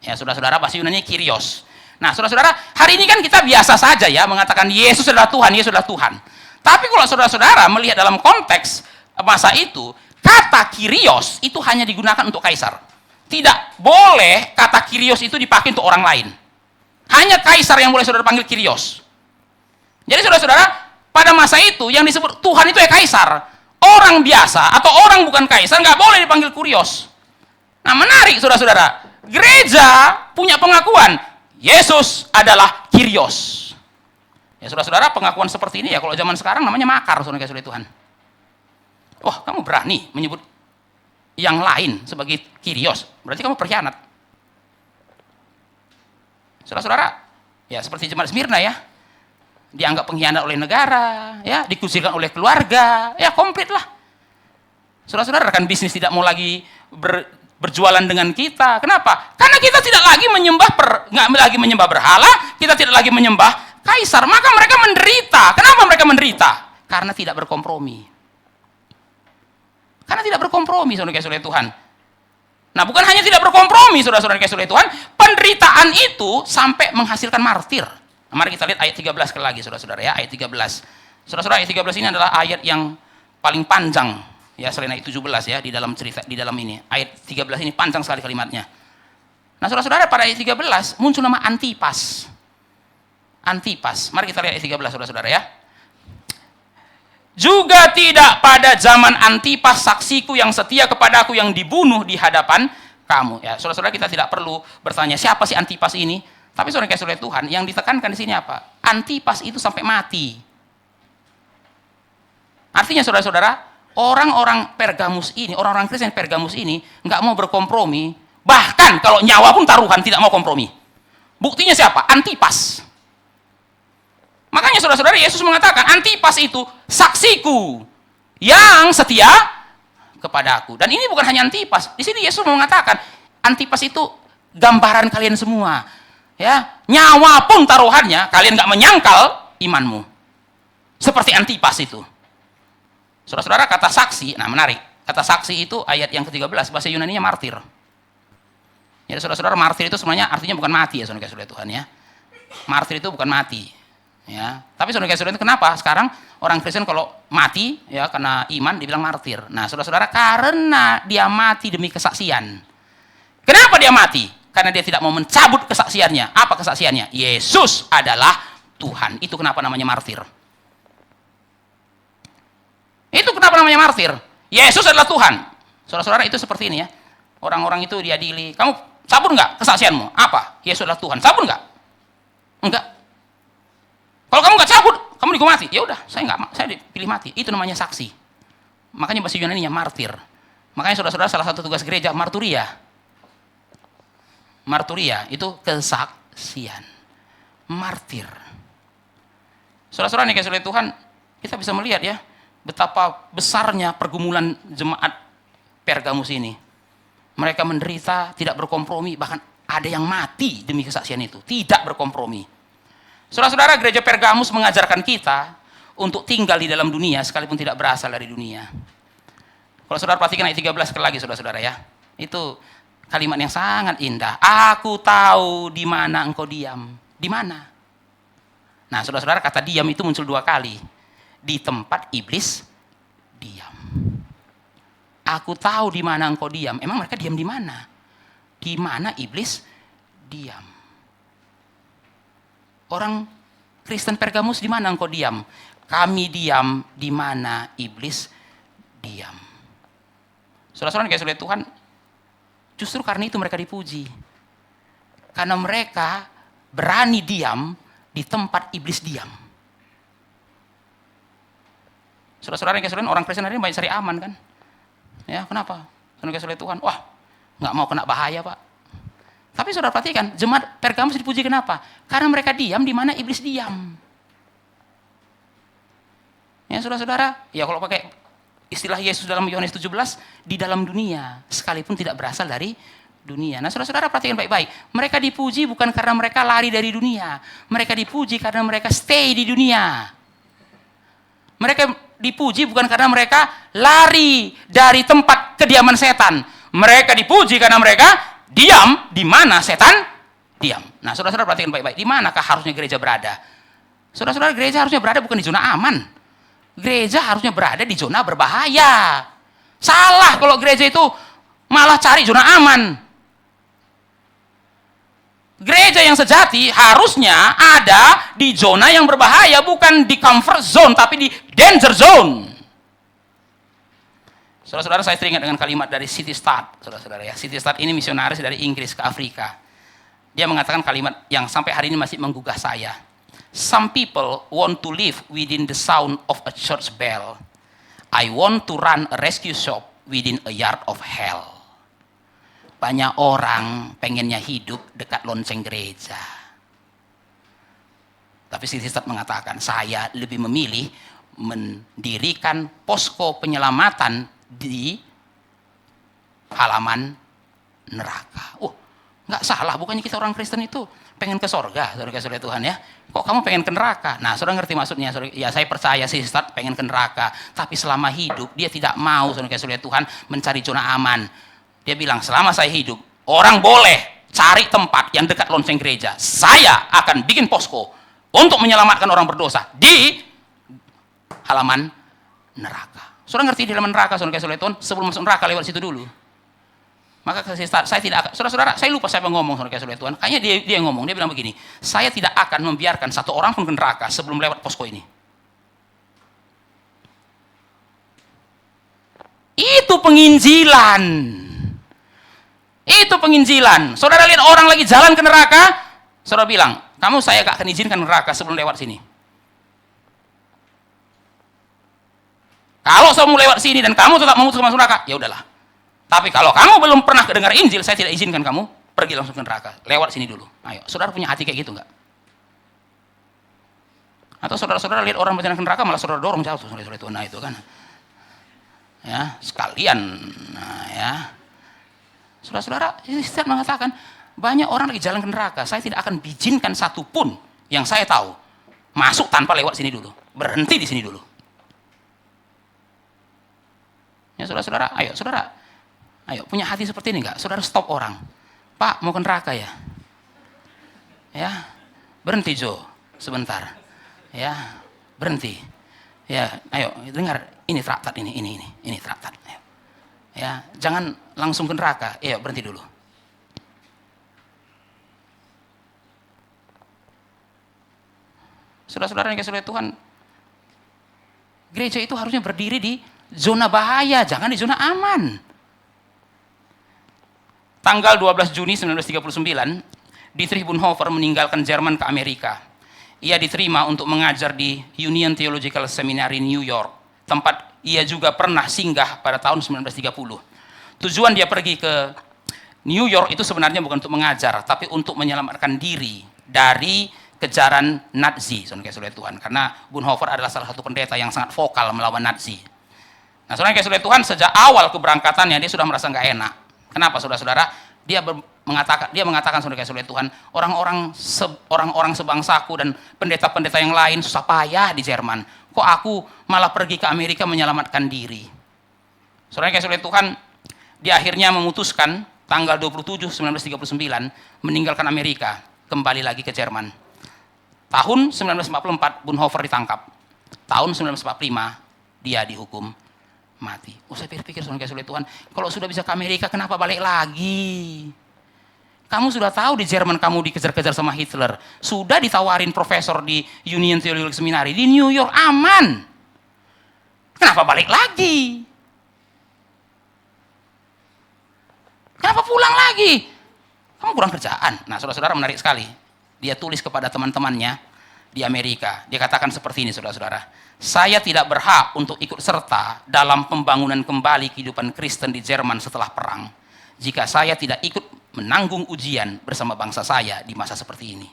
Ya, saudara-saudara, bahasa Yunani Kyrios. Nah, saudara-saudara, hari ini kan kita biasa saja ya mengatakan Yesus adalah Tuhan, Yesus adalah Tuhan. Tapi kalau saudara-saudara melihat dalam konteks masa itu, kata Kyrios itu hanya digunakan untuk kaisar. Tidak boleh kata Kyrios itu dipakai untuk orang lain. Hanya kaisar yang boleh saudara panggil Kyrios. Jadi saudara-saudara, pada masa itu yang disebut Tuhan itu ya kaisar. Orang biasa atau orang bukan kaisar nggak boleh dipanggil Kyrios. Nah, menarik saudara-saudara. Gereja punya pengakuan Yesus adalah Kyrios. Ya saudara-saudara, pengakuan seperti ini ya kalau zaman sekarang namanya makar, saudara Tuhan. Wah, kamu berani menyebut yang lain sebagai Kyrios, berarti kamu berkhianat. Saudara-saudara, ya seperti jemaat Smyrna ya, dianggap pengkhianat oleh negara, ya dikucilkan oleh keluarga, ya komplit lah. Saudara-saudara, rekan bisnis tidak mau lagi berjualan dengan kita. Kenapa? Karena kita tidak lagi nggak lagi menyembah berhala, kita tidak lagi menyembah kaisar, maka mereka menderita. Kenapa mereka menderita? Karena tidak berkompromi. Karena tidak berkompromi, saudara-saudara Tuhan. Nah, bukan hanya tidak berkompromi, saudara-saudara Tuhan, penderitaan itu sampai menghasilkan martir. Nah, mari kita lihat ayat 13 sekali lagi, saudara-saudara ya, ayat 13. Saudara-saudara, ayat 13 ini adalah ayat yang paling panjang ya selain ayat 17 ya di dalam cerita di dalam ini. Ayat 13 ini panjang sekali kalimatnya. Nah, saudara-saudara, pada ayat 13 muncul nama Antipas. Antipas. Mari kita lihat ayat 13, saudara-saudara ya. Juga tidak pada zaman Antipas saksiku yang setia kepadaku yang dibunuh di hadapan kamu. Ya, saudara-saudara, kita tidak perlu bertanya siapa sih Antipas ini. Tapi saudara-saudara Tuhan, yang ditekankan di sini apa? Antipas itu sampai mati. Artinya saudara-saudara, orang-orang Pergamus ini, orang-orang Kristen Pergamus ini nggak mau berkompromi. Bahkan kalau nyawa pun taruhan, tidak mau kompromi. Buktinya siapa? Antipas. Makanya saudara-saudara, Yesus mengatakan Antipas itu saksiku yang setia kepadaku. Dan ini bukan hanya Antipas. Di sini Yesus mengatakan Antipas itu gambaran kalian semua. Ya, nyawa pun taruhannya, kalian nggak menyangkal imanmu. Seperti Antipas itu. Saudara-saudara, kata saksi, nah menarik. Kata saksi itu ayat yang ke-13, bahasa Yunaninya martir. Jadi saudara-saudara, martir itu sebenarnya artinya bukan mati ya, saudara-saudara Tuhan ya. Martir itu bukan mati. Ya, tapi saudara-saudara itu kenapa sekarang orang Kristen kalau mati ya karena iman dibilang martir. Nah, saudara-saudara, karena dia mati demi kesaksian. Kenapa dia mati? Karena dia tidak mau mencabut kesaksiannya. Apa kesaksiannya? Yesus adalah Tuhan. Itu kenapa namanya martir. Itu kenapa namanya martir. Yesus adalah Tuhan. Saudara-saudara, itu seperti ini ya. Orang-orang itu diadili. Kamu sabun nggak kesaksianmu? Apa? Yesus adalah Tuhan. Sabun nggak? Enggak. Kalau kamu nggak cabut, kamu dihukum mati. Ya udah, saya dipilih mati. Itu namanya saksi. Makanya bahasa Yunaninya martir. Makanya saudara-saudara, salah satu tugas gereja marturia. Marturia itu kesaksian. Martir. Saudara-saudara yang dikasihi oleh Tuhan, kita bisa melihat ya, betapa besarnya pergumulan jemaat Pergamus ini. Mereka menderita, tidak berkompromi, bahkan ada yang mati demi kesaksian itu, tidak berkompromi. Saudara-saudara, gereja Pergamus mengajarkan kita untuk tinggal di dalam dunia sekalipun tidak berasal dari dunia. Kalau saudara perhatikan ayat 13 sekali lagi saudara-saudara ya, itu kalimat yang sangat indah. Aku tahu di mana engkau diam. Di mana? Nah, saudara-saudara, kata diam itu muncul 2 kali. Di tempat iblis diam. Aku tahu di mana engkau diam. Emang mereka diam di mana? Di mana iblis diam. Orang Kristen Pergamus, di mana engkau diam? Kami diam di mana iblis diam. Saudara-saudara yang dikasihi oleh Tuhan, justru karena itu mereka dipuji. Karena mereka berani diam di tempat iblis diam. Saudara-saudara yang dikasihi oleh Tuhan, orang Kristen hari ini banyak cari aman kan? Ya, kenapa? Karena dikasihi oleh Tuhan, wah, nggak mau kena bahaya Pak. Tapi saudara perhatikan, jemaat Pergamus dipuji kenapa? Karena mereka diam di mana iblis diam. Ya saudara-saudara, ya kalau pakai istilah Yesus dalam Yohanes 17, di dalam dunia, sekalipun tidak berasal dari dunia. Nah saudara-saudara perhatikan baik-baik, mereka dipuji bukan karena mereka lari dari dunia, mereka dipuji karena mereka stay di dunia. Mereka dipuji bukan karena mereka lari dari tempat kediaman setan. Mereka dipuji karena mereka diam di mana setan diam. Nah, saudara-saudara perhatikan baik-baik, di manakah harusnya gereja berada? Saudara-saudara, gereja harusnya berada bukan di zona aman. Gereja harusnya berada di zona berbahaya. Salah kalau gereja itu malah cari zona aman. Gereja yang sejati harusnya ada di zona yang berbahaya, bukan di comfort zone, tapi di danger zone. Saudara-saudara, saya teringat dengan kalimat dari C.T. Studd. Saudara-saudara ya, C.T. Studd ini misionaris dari Inggris ke Afrika. Dia mengatakan kalimat yang sampai hari ini masih menggugah saya. Some people want to live within the sound of a church bell. I want to run a rescue shop within a yard of hell. Banyak orang pengennya hidup dekat lonceng gereja. Tapi C.T. Studd mengatakan, saya lebih memilih mendirikan posko penyelamatan di halaman neraka. Nggak salah, bukannya kita orang Kristen itu pengen ke sorga, saudara-saudara Tuhan ya. Kok kamu pengen ke neraka? Nah, saudara ngerti maksudnya? Saudara, ya saya percaya sih Ustaz pengen ke neraka, tapi selama hidup dia tidak mau, saudara-saudara Tuhan, mencari zona aman. Dia bilang, selama saya hidup, orang boleh cari tempat yang dekat lonceng gereja. Saya akan bikin posko untuk menyelamatkan orang berdosa di halaman neraka. Saudara ngerti di halaman neraka, saudara-saudara Tuhan, sebelum masuk neraka lewat situ dulu. Maka saya tidak akan, saudara-saudara, saya lupa siapa yang ngomong, saudara-saudara Tuhan. Kayaknya dia ngomong, dia bilang begini, saya tidak akan membiarkan satu orang pun ke neraka sebelum lewat posko ini. Itu penginjilan. Itu penginjilan. Saudara lihat orang lagi jalan ke neraka, saudara bilang, kamu saya gak akan izinkan neraka sebelum lewat sini. Kalau kamu lewat sini dan kamu tetap memutuskan masuk neraka, ya udahlah. Tapi kalau kamu belum pernah dengar Injil, saya tidak izinkan kamu pergi langsung ke neraka. Lewat sini dulu. Ayo, saudara punya hati kayak gitu nggak? Atau saudara-saudara lihat orang berjalan ke neraka, malah saudara dorong jauh, saudara-saudara itu. Nah itu kan. Ya, sekalian. Nah ya. Saudara-saudara, Ustaz mengatakan, banyak orang lagi jalan ke neraka. Saya tidak akan izinkan satu pun yang saya tahu masuk tanpa lewat sini dulu. Berhenti di sini dulu. Ya saudara-saudara, ayo saudara. Ayo, punya hati seperti ini enggak? Saudara stop orang. Pak, mau ke neraka ya? Ya, berhenti Jo, sebentar. Ya, berhenti. Ya, ayo dengar ini traktat ini traktat. Ya, jangan langsung ke neraka. Ayo, berhenti dulu. Saudara-saudara yang kasih Tuhan, gereja itu harusnya berdiri di zona bahaya, jangan di zona aman. Tanggal 12 Juni 1939, Dietrich Bonhoeffer meninggalkan Jerman ke Amerika. Ia diterima untuk mengajar di Union Theological Seminary New York, tempat ia juga pernah singgah pada tahun 1930. Tujuan dia pergi ke New York itu sebenarnya bukan untuk mengajar, tapi untuk menyelamatkan diri dari kejaran Nazi, saudara Tuhan. Karena Bonhoeffer adalah salah satu pendeta yang sangat vokal melawan Nazi. Nah, saudara Tuhan, sejak awal keberangkatannya dia sudah merasa nggak enak. Kenapa, saudara-saudara? Dia mengatakan, saudara Tuhan, orang-orang sebangsaku dan pendeta-pendeta yang lain susah payah di Jerman. Kok aku malah pergi ke Amerika menyelamatkan diri? Saudara Tuhan, dia akhirnya memutuskan tanggal 27 1939 meninggalkan Amerika, kembali lagi ke Jerman. Tahun 1944 Bonhoeffer ditangkap. Tahun 1945 dia dihukum mati. Saya pikir, saudara Tuhan, kalau sudah bisa ke Amerika, kenapa balik lagi? Kamu sudah tahu di Jerman kamu dikejar-kejar sama Hitler. Sudah ditawarin profesor di Union Theological Seminary di New York, aman. Kenapa balik lagi? Kenapa pulang lagi? Kamu kurang kerjaan. Nah, saudara-saudara, menarik sekali. Dia tulis kepada teman-temannya di Amerika. Dia katakan seperti ini, saudara-saudara. Saya tidak berhak untuk ikut serta dalam pembangunan kembali kehidupan Kristen di Jerman setelah perang, jika saya tidak ikut menanggung ujian bersama bangsa saya di masa seperti ini.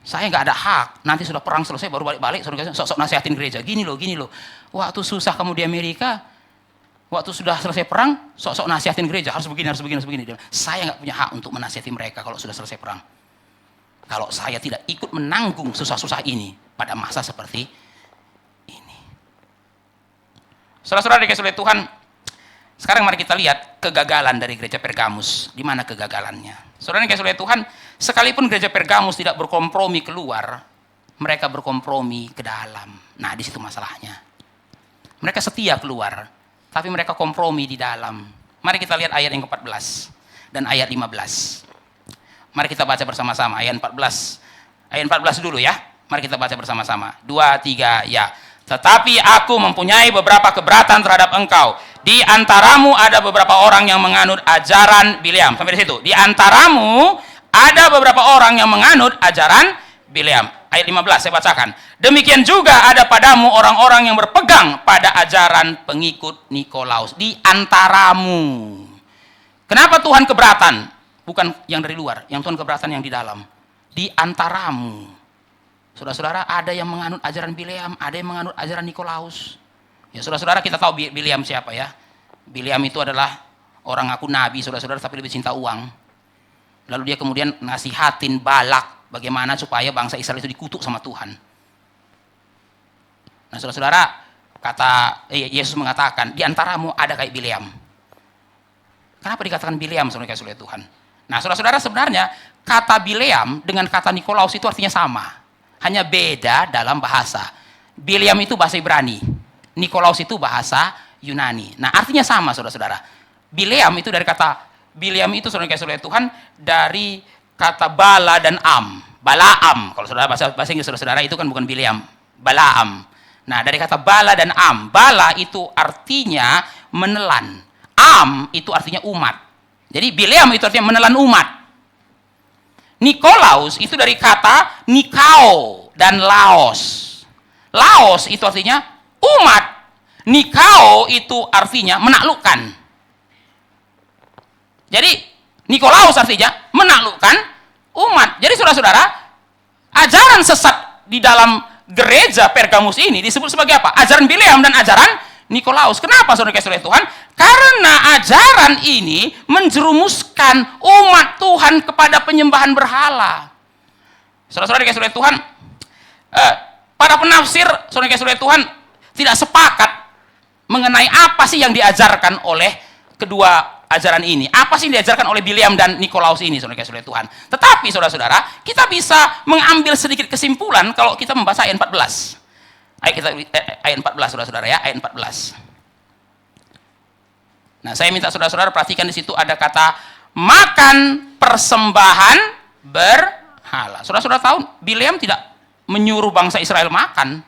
Saya nggak ada hak, nanti sudah perang selesai baru balik-balik, sok-sok nasihatin gereja. Gini loh. Waktu susah kamu di Amerika, waktu sudah selesai perang, sok-sok nasihatin gereja, harus begini. Saya nggak punya hak untuk menasihati mereka kalau sudah selesai perang. Kalau saya tidak ikut menanggung susah-susah ini pada masa seperti ini. Saudara-saudara dikasihi Tuhan, sekarang mari kita lihat kegagalan dari gereja Pergamus. Di mana kegagalannya? Saudara dikasihi Tuhan, sekalipun gereja Pergamus tidak berkompromi keluar, mereka berkompromi ke dalam. Nah, di situ masalahnya. Mereka setia keluar, tapi mereka kompromi di dalam. Mari kita lihat ayat yang ke-14 dan ayat 15. Mari kita baca bersama-sama ayat 14. Ayat 14 dulu ya. Mari kita baca bersama-sama. 2, 3, ya. Tetapi aku mempunyai beberapa keberatan terhadap engkau. Di antaramu ada beberapa orang yang menganut ajaran Bileam. Sampai di situ. Di antaramu ada beberapa orang yang menganut ajaran Bileam. Ayat 15 saya bacakan. Demikian juga ada padamu orang-orang yang berpegang pada ajaran pengikut Nikolaus. Di antaramu. Kenapa Tuhan keberatan? Bukan yang dari luar, yang Tuhan keberatan yang di dalam. Di antaramu. Saudara-saudara, ada yang menganut ajaran Bileam, ada yang menganut ajaran Nikolaus. Ya, saudara-saudara, kita tahu Bileam siapa ya? Bileam itu adalah orang ngaku nabi, saudara-saudara, tapi lebih cinta uang. Lalu dia kemudian nasihatin Balak bagaimana supaya bangsa Israel itu dikutuk sama Tuhan. Nah, saudara-saudara, Yesus mengatakan, di antaramu ada kayak Bileam. Kenapa dikatakan Bileam, saudara Tuhan? Nah, saudara-saudara, sebenarnya kata Bileam dengan kata Nikolaus itu artinya sama. Hanya beda dalam bahasa. Bileam itu bahasa Ibrani. Nikolaus itu bahasa Yunani. Nah, artinya sama, saudara-saudara. Bileam itu dari kata, Bileam itu, saudara Tuhan, dari kata bala dan am. Balaam. Kalau saudara bahasa Inggris, saudara-saudara, itu kan bukan Bileam. Balaam. Nah, dari kata bala dan am. Bala itu artinya menelan. Am itu artinya umat. Jadi Bileam itu artinya menelan umat. Nikolaus itu dari kata Nikao dan Laos. Laos itu artinya umat. Nikao itu artinya menaklukkan. Jadi Nikolaus artinya menaklukkan umat. Jadi saudara-saudara, ajaran sesat di dalam gereja Pergamus ini disebut sebagai apa? Ajaran Bileam dan ajaran Nikolaus. Kenapa, saudara-saudara Tuhan? Karena ajaran ini menjerumuskan umat Tuhan kepada penyembahan berhala. Saudara-saudara Tuhan, para penafsir, saudara-saudara Tuhan, tidak sepakat mengenai apa sih yang diajarkan oleh kedua ajaran ini. Apa sih yang diajarkan oleh Bileam dan Nikolaus ini, saudara-saudara Tuhan. Tetapi, saudara-saudara, kita bisa mengambil sedikit kesimpulan kalau kita membaca ayat 14. Ayat 14, saudara-saudara ya, ayat 14. Nah, saya minta saudara-saudara perhatikan di situ ada kata makan persembahan berhala. Saudara-saudara tahu Bileam tidak menyuruh bangsa Israel makan.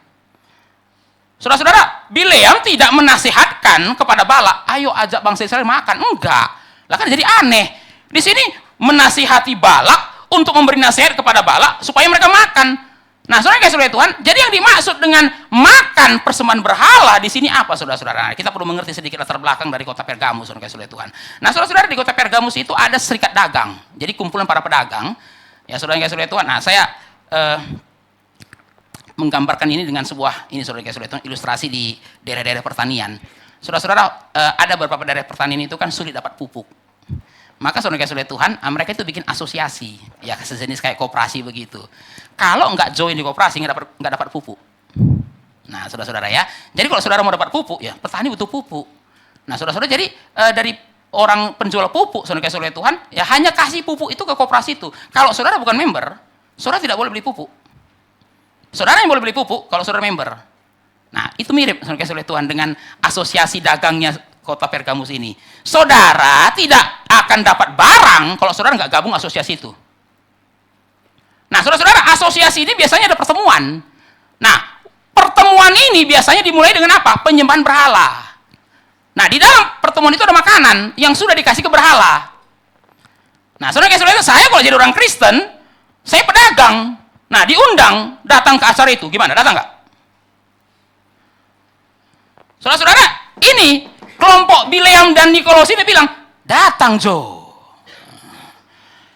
Saudara-saudara, Bileam tidak menasihatkan kepada Balak, ayo ajak bangsa Israel makan. Enggak. Lah kan jadi aneh. Di sini menasihati Balak untuk memberi nasihat kepada Balak supaya mereka makan. Nah, saudara Tuhan, jadi yang dimaksud dengan makan persembahan berhala di sini apa, saudara-saudara? Nah, kita perlu mengerti sedikit latar belakang dari kota Pergamus, saudara Tuhan. Nah, saudara-saudara, di kota Pergamus itu ada serikat dagang. Jadi kumpulan para pedagang, Ya saudara yang kasih oleh Tuhan. Nah saya menggambarkan ini dengan sebuah, ini saudara yang kasih oleh Tuhan, ilustrasi di daerah-daerah pertanian. Saudara-saudara, ada beberapa daerah pertanian itu kan sulit dapat pupuk. Maka saudara yang kasih oleh Tuhan, mereka itu bikin asosiasi, ya sejenis kayak koperasi begitu. Kalau nggak join di koperasi, nggak dapat pupuk. Nah, saudara-saudara ya. Jadi kalau saudara mau dapat pupuk, ya petani butuh pupuk. Nah, saudara-saudara, jadi dari orang penjual pupuk, saudara kasih oleh Tuhan, ya hanya kasih pupuk itu ke koperasi itu. Kalau saudara bukan member, saudara tidak boleh beli pupuk. Saudara yang boleh beli pupuk kalau saudara member. Nah, itu mirip saudara kasih oleh Tuhan dengan asosiasi dagangnya kota Pergamus ini. Saudara tidak akan dapat barang kalau saudara nggak gabung asosiasi itu. Nah, saudara-saudara, asosiasi ini biasanya ada pertemuan. Nah, pertemuan ini biasanya dimulai dengan apa? Penyembahan berhala. Nah, di dalam pertemuan itu ada makanan yang sudah dikasih ke berhala. Nah, saudara kasih oleh Tuhan, saya kalau jadi orang Kristen, saya pedagang. Nah, diundang datang ke acara itu, gimana? Datang nggak? Saudara-saudara, ini kelompok Bileam dan Nikolaus ini bilang, datang Jo.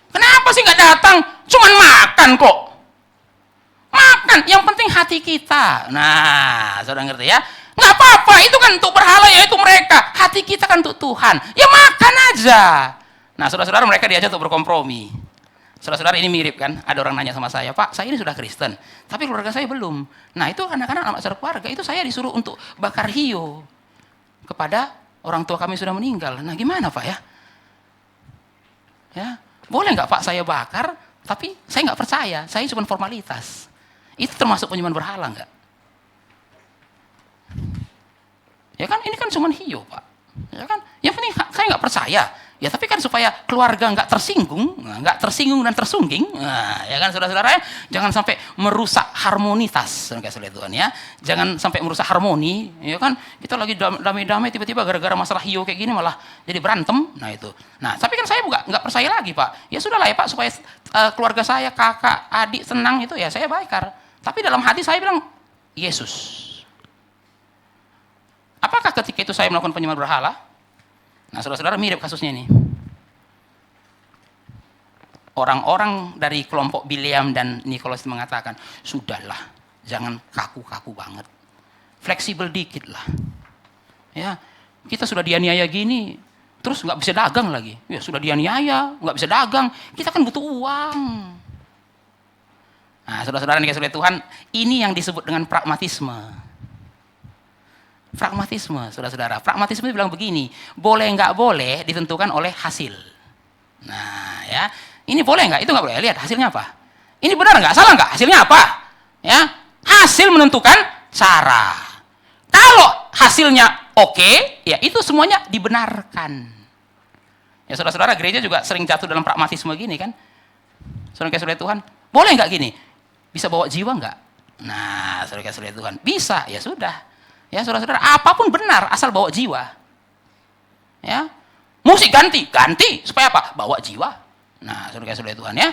Kenapa sih nggak datang? Cuman makan kok. Makan, yang penting hati kita. Nah, saudara ngerti ya? Nggak apa-apa, itu kan untuk berhala, ya itu mereka. Hati kita kan untuk Tuhan. Ya makan aja. Nah, saudara-saudara, mereka diajak untuk berkompromi. Saudara-saudara, ini mirip kan? Ada orang nanya sama saya, Pak, saya ini sudah Kristen, tapi keluarga saya belum. Nah, itu kadang-kadang anak besar keluarga, itu saya disuruh untuk bakar hiyo kepada orang tua kami sudah meninggal. Nah, gimana Pak ya? Ya, boleh nggak Pak saya bakar, tapi saya nggak percaya, saya cuma formalitas. Itu termasuk penyembahan berhala nggak? Ya kan, ini kan cuma hiyo Pak. Ya kan, yang penting saya nggak percaya. Ya tapi kan supaya keluarga nggak tersinggung dan tersungging, nah, ya kan saudara-saudara, jangan sampai merusak harmonitas, kasih lihat Tuhan ya, jangan sampai merusak harmoni, ya kan, kita lagi damai-damai tiba-tiba gara-gara masalah hiyo kayak gini malah jadi berantem, nah itu, nah tapi kan saya nggak percaya lagi Pak, ya sudahlah ya Pak, supaya keluarga saya, kakak, adik senang itu ya saya bakar, tapi dalam hati saya bilang Yesus. Apakah ketika itu saya melakukan penyembahan berhala? Nah, saudara-saudara, mirip kasusnya ini. Orang-orang dari kelompok Bileam dan Nikolaus mengatakan, sudahlah, jangan kaku-kaku banget. Fleksibel dikit lah. Ya, kita sudah dianiaya gini, terus nggak bisa dagang lagi. Ya, sudah dianiaya, nggak bisa dagang. Kita kan butuh uang. Nah, saudara-saudara yang dikasih oleh Tuhan, ini yang disebut dengan pragmatisme. Pragmatisme, saudara-saudara. Pragmatisme bilang begini, boleh nggak boleh ditentukan oleh hasil. Nah, ya, ini boleh nggak? Itu nggak boleh. Lihat hasilnya apa? Ini benar nggak? Salah nggak? Hasilnya apa? Ya, hasil menentukan cara. Kalau hasilnya oke, ya itu semuanya dibenarkan. Ya, saudara-saudara, gereja juga sering jatuh dalam pragmatisme gini kan? Saudara kasih oleh Tuhan, boleh nggak gini? Bisa bawa jiwa nggak? Nah, saudara kasih oleh Tuhan, bisa. Ya sudah. Ya saudara-saudara, apapun benar asal bawa jiwa. Ya, musik ganti supaya apa? Bawa jiwa. Nah, saudara-saudara Tuhan ya,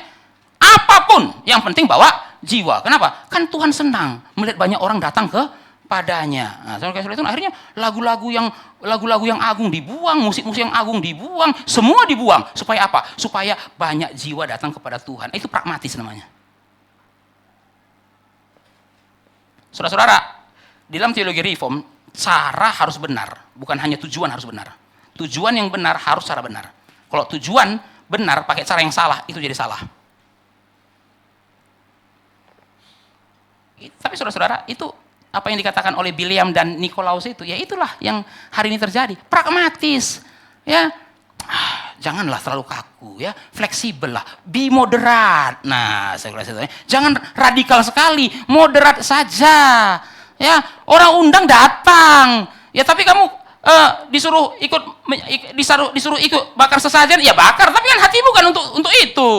apapun yang penting bawa jiwa. Kenapa? Kan Tuhan senang melihat banyak orang datang ke padanya. Nah, saudara-saudara Tuhan, akhirnya lagu-lagu yang agung dibuang, musik-musik yang agung dibuang, semua dibuang. Supaya apa? Supaya banyak jiwa datang kepada Tuhan. Itu pragmatis namanya. Saudara-saudara, di dalam teologi reform, cara harus benar, bukan hanya tujuan harus benar. Tujuan yang benar harus cara benar. Kalau tujuan benar pakai cara yang salah, itu jadi salah. Tapi saudara-saudara, itu apa yang dikatakan oleh Bileam dan Nikolaus itu, ya itulah yang hari ini terjadi. Pragmatis, ya. Janganlah terlalu kaku, ya, fleksibel lah, be moderat. Nah, saya kira jangan radikal sekali, moderat saja. Ya, orang undang datang. Ya, tapi kamu disuruh ikut bakar sesajen, ya bakar, tapi kan hatimu kan untuk itu.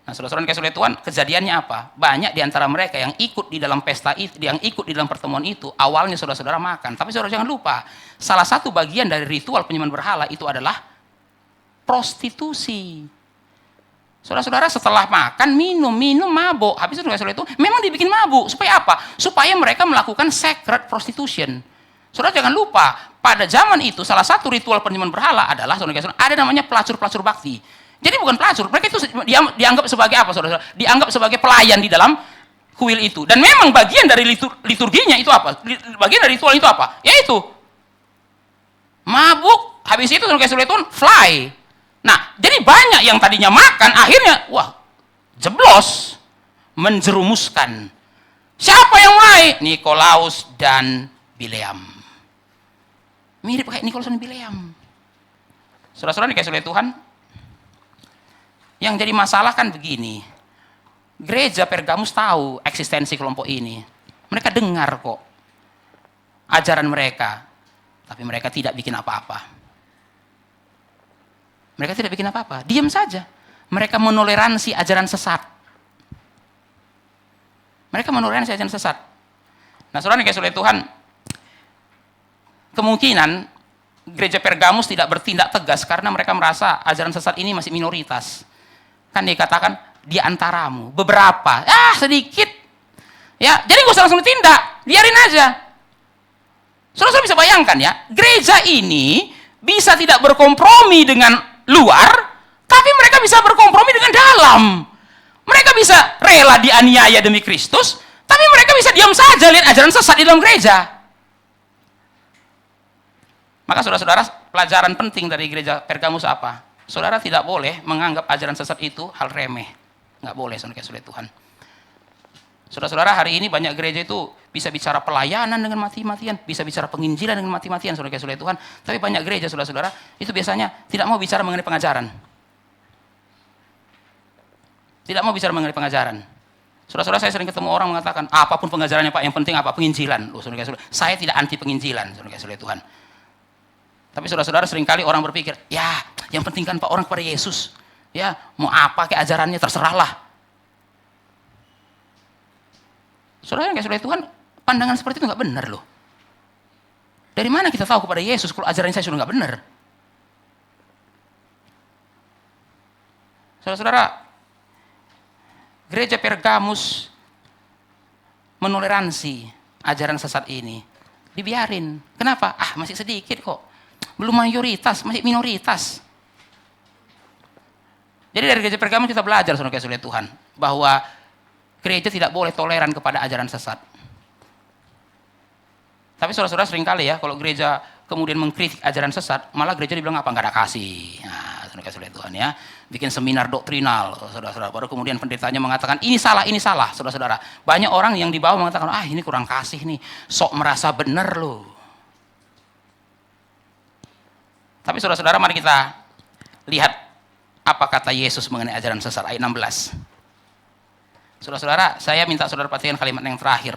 Nah, saudara-saudara yang kasih oleh Tuhan, kejadiannya apa? Banyak di antara mereka yang ikut di dalam pesta itu, yang ikut di dalam pertemuan itu, awalnya saudara-saudara makan. Tapi saudara jangan lupa, salah satu bagian dari ritual penyembahan berhala itu adalah prostitusi. Saudara-saudara, setelah makan, minum mabuk. Habis itu memang dibikin mabuk. Supaya apa? Supaya mereka melakukan sacred prostitution. Saudara jangan lupa, pada zaman itu salah satu ritual penyembahan berhala adalah, saudara, ada namanya pelacur-pelacur bakti. Jadi bukan pelacur, mereka itu dianggap sebagai apa, saudara? Dianggap sebagai pelayan di dalam kuil itu. Dan memang bagian dari liturginya itu apa? Bagian dari ritual itu apa? Yaitu mabuk, habis itu saudara Tuhan fly. Nah, jadi banyak yang tadinya makan, akhirnya wah, jeblos, menjerumuskan. Siapa yang mulai? Nikolaus dan Bileam. Mirip kayak Nikolaus dan Bileam. Saudara-saudara dikasih oleh Tuhan, yang jadi masalah kan begini. Gereja Pergamus tahu eksistensi kelompok ini. Mereka dengar kok ajaran mereka, tapi mereka tidak bikin apa-apa. Mereka tidak bikin apa-apa, diam saja. Mereka menoleransi ajaran sesat. Mereka menoleransi ajaran sesat. Nah, saudara dikasih oleh Tuhan, kemungkinan gereja Pergamus tidak bertindak tegas karena mereka merasa ajaran sesat ini masih minoritas. Kan dikatakan di antaramu beberapa, sedikit. Ya, jadi gak usah langsung ditindak, biarin aja. Saudara bisa bayangkan ya, gereja ini bisa tidak berkompromi dengan luar, tapi mereka bisa berkompromi dengan dalam. Mereka bisa rela dianiaya demi Kristus, tapi mereka bisa diam saja lihat ajaran sesat di dalam gereja. Maka saudara-saudara, pelajaran penting dari gereja Pergamus apa? Saudara tidak boleh menganggap ajaran sesat itu hal remeh. Nggak boleh, saudara kasih oleh Tuhan. Saudara-saudara, hari ini banyak gereja itu bisa bicara pelayanan dengan mati-matian, bisa bicara penginjilan dengan mati-matian, saudara kasih oleh Tuhan. Tapi banyak gereja, saudara-saudara, itu biasanya tidak mau bicara mengenai pengajaran. Tidak mau bicara mengenai pengajaran. Saudara-saudara, saya sering ketemu orang mengatakan, apapun pengajarannya Pak, yang penting apa? Penginjilan. Loh, saudara kasih oleh Tuhan. Saya tidak anti penginjilan, saudara kasih oleh Tuhan. Tapi saudara-saudara, seringkali orang berpikir, ya yang penting kan Pak orang kepada Yesus. Ya, mau apa kayak ajarannya terserahlah. Saudara yang kasih oleh Tuhan, pandangan seperti itu nggak benar loh. Dari mana kita tahu kepada Yesus kalau ajaran saya sudah nggak benar? Saudara-saudara, gereja Pergamus menoleransi ajaran sesat ini. Dibiarin. Kenapa? Masih sedikit kok. Belum mayoritas, masih minoritas. Jadi dari gereja Pergamus kita belajar, saudara kasih oleh Tuhan, bahwa gereja tidak boleh toleran kepada ajaran sesat. Tapi saudara-saudara seringkali ya, kalau gereja kemudian mengkritik ajaran sesat, malah gereja dibilang apa? Nggak ada kasih. Nah, saudara kasih oleh Tuhan ya, bikin seminar doktrinal, saudara-saudara. Baru kemudian pendetanya mengatakan ini salah, saudara-saudara. Banyak orang yang di bawah mengatakan, ini kurang kasih nih, sok merasa benar loh. Tapi saudara-saudara, mari kita lihat apa kata Yesus mengenai ajaran sesat, ayat 16. Saudara-saudara, saya minta saudara perhatikan kalimat yang terakhir.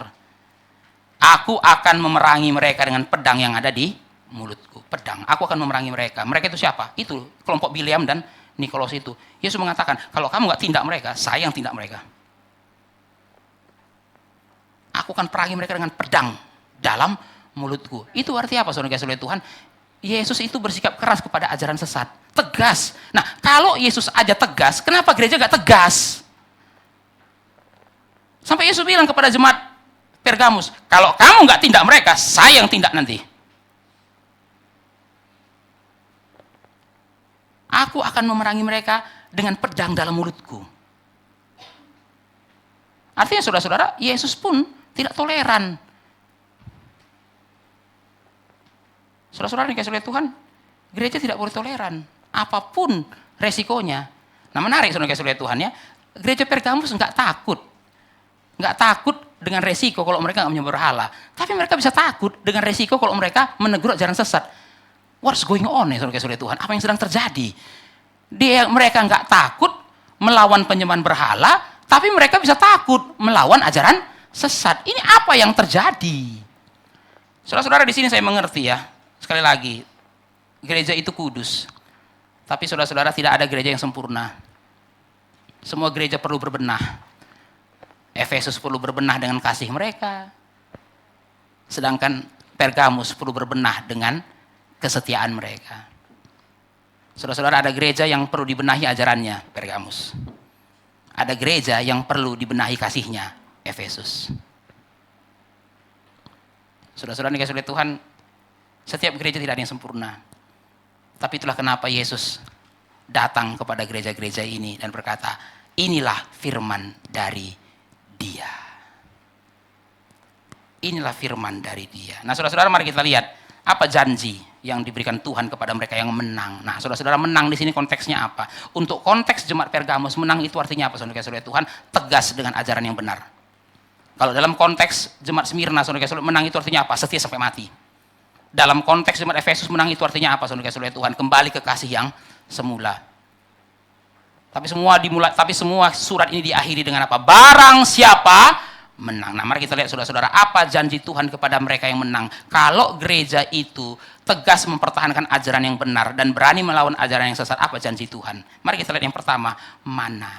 Aku akan memerangi mereka dengan pedang yang ada di mulutku. Pedang, aku akan memerangi mereka. Mereka itu siapa? Itu kelompok Bileam dan Nikolaus itu. Yesus mengatakan, kalau kamu nggak tindak mereka, saya yang tindak mereka. Aku akan perangi mereka dengan pedang dalam mulutku. Itu artinya apa, saudara kasih oleh Tuhan? Yesus itu bersikap keras kepada ajaran sesat. Tegas. Nah, kalau Yesus aja tegas, kenapa gereja gak tegas? Sampai Yesus bilang kepada jemaat Pergamus, kalau kamu gak tindak mereka, saya yang tindak nanti. Aku akan memerangi mereka dengan pedang dalam mulutku. Artinya saudara-saudara, Yesus pun tidak toleran. Saudara-saudara yang dikasih oleh Tuhan, gereja tidak boleh toleran, apapun resikonya. Nah, menarik saudara dikasih oleh Tuhan ya, gereja Pergamus nggak takut dengan resiko kalau mereka nggak menyembah berhala, tapi mereka bisa takut dengan resiko kalau mereka menegur ajaran sesat. What's going on ya saudara dikasih oleh Tuhan? Apa yang sedang terjadi? Mereka nggak takut melawan penyembahan berhala, tapi mereka bisa takut melawan ajaran sesat. Ini apa yang terjadi? Saudara-saudara, di sini saya mengerti ya. Sekali lagi, gereja itu kudus. Tapi saudara-saudara, tidak ada gereja yang sempurna. Semua gereja perlu berbenah. Efesus perlu berbenah dengan kasih mereka. Sedangkan Pergamus perlu berbenah dengan kesetiaan mereka. Saudara-saudara, ada gereja yang perlu dibenahi ajarannya, Pergamus. Ada gereja yang perlu dibenahi kasihnya, Efesus. Saudara-saudara dikasih oleh Tuhan, setiap gereja tidak ada yang sempurna. Tapi itulah kenapa Yesus datang kepada gereja-gereja ini dan berkata, inilah firman dari Dia. Inilah firman dari Dia. Nah, saudara-saudara, mari kita lihat apa janji yang diberikan Tuhan kepada mereka yang menang. Nah, saudara-saudara, menang di sini konteksnya apa? Untuk konteks jemaat Pergamus, menang itu artinya apa, saudara-saudara? Tuhan tegas dengan ajaran yang benar. Kalau dalam konteks jemaat Smyrna, saudara-saudara, menang itu artinya apa? Setia sampai mati. Dalam konteks jemaat Efesus, menang itu artinya apa, saudara-saudara? Tuhan kembali ke kasih yang semula. Tapi semua surat ini diakhiri dengan apa? Barang siapa menang. Nah, mari kita lihat saudara-saudara, apa janji Tuhan kepada mereka yang menang. Kalau gereja itu tegas mempertahankan ajaran yang benar dan berani melawan ajaran yang sesat, apa janji Tuhan? Mari kita lihat yang pertama, mana.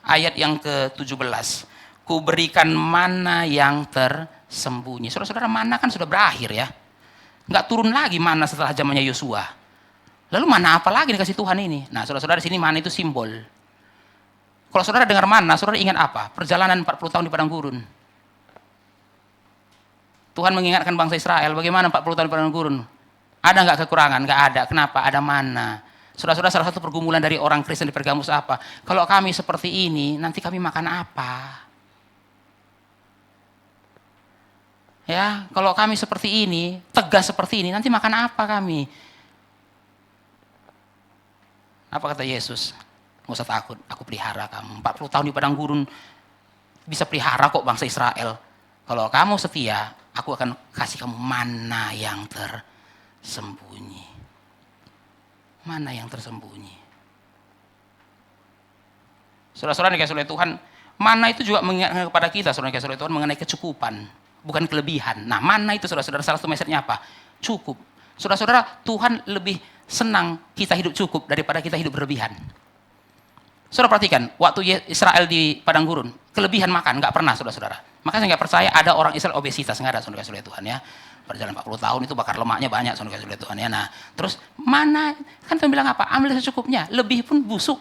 Ayat yang ke-17. Ku berikan mana yang tersembunyi. Saudara-saudara, mana kan sudah berakhir ya. Nggak turun lagi mana setelah zamannya Yosua. Lalu mana apa lagi dikasih Tuhan ini? Nah, saudara-saudara, di sini mana itu simbol. Kalau saudara dengar mana, saudara ingat apa? Perjalanan 40 tahun di padang gurun. Tuhan mengingatkan bangsa Israel, bagaimana 40 tahun di padang gurun? Ada nggak kekurangan? Nggak ada. Kenapa? Ada mana. Saudara-saudara, salah satu pergumulan dari orang Kristen di Pergamus apa? Kalau kami seperti ini, nanti kami makan apa? Ya, kalau kami seperti ini, tegas seperti ini, nanti makan apa kami? Apa kata Yesus? Nggak usah takut, aku pelihara kamu. 40 tahun di padang gurun bisa pelihara kok bangsa Israel. Kalau kamu setia, aku akan kasih kamu mana yang tersembunyi. Mana yang tersembunyi. Saudara-saudara dikasih oleh Tuhan, mana itu juga mengingatkan kepada kita, saudara dikasih oleh Tuhan, mengenai kecukupan, bukan kelebihan. Nah, mana itu saudara-saudara, salah satu message-nya apa? Cukup. Saudara-saudara, Tuhan lebih senang kita hidup cukup daripada kita hidup berlebihan. Saudara perhatikan, waktu Israel di padang gurun, kelebihan makan, nggak pernah saudara-saudara. Maka saya nggak percaya ada orang Israel obesitas, nggak ada, saudara kasih oleh Tuhan ya. Perjalanan 40 tahun itu bakar lemaknya banyak, saudara kasih oleh Tuhan ya. Nah, terus mana, kan Tuhan bilang apa? Ambil secukupnya, lebih pun busuk.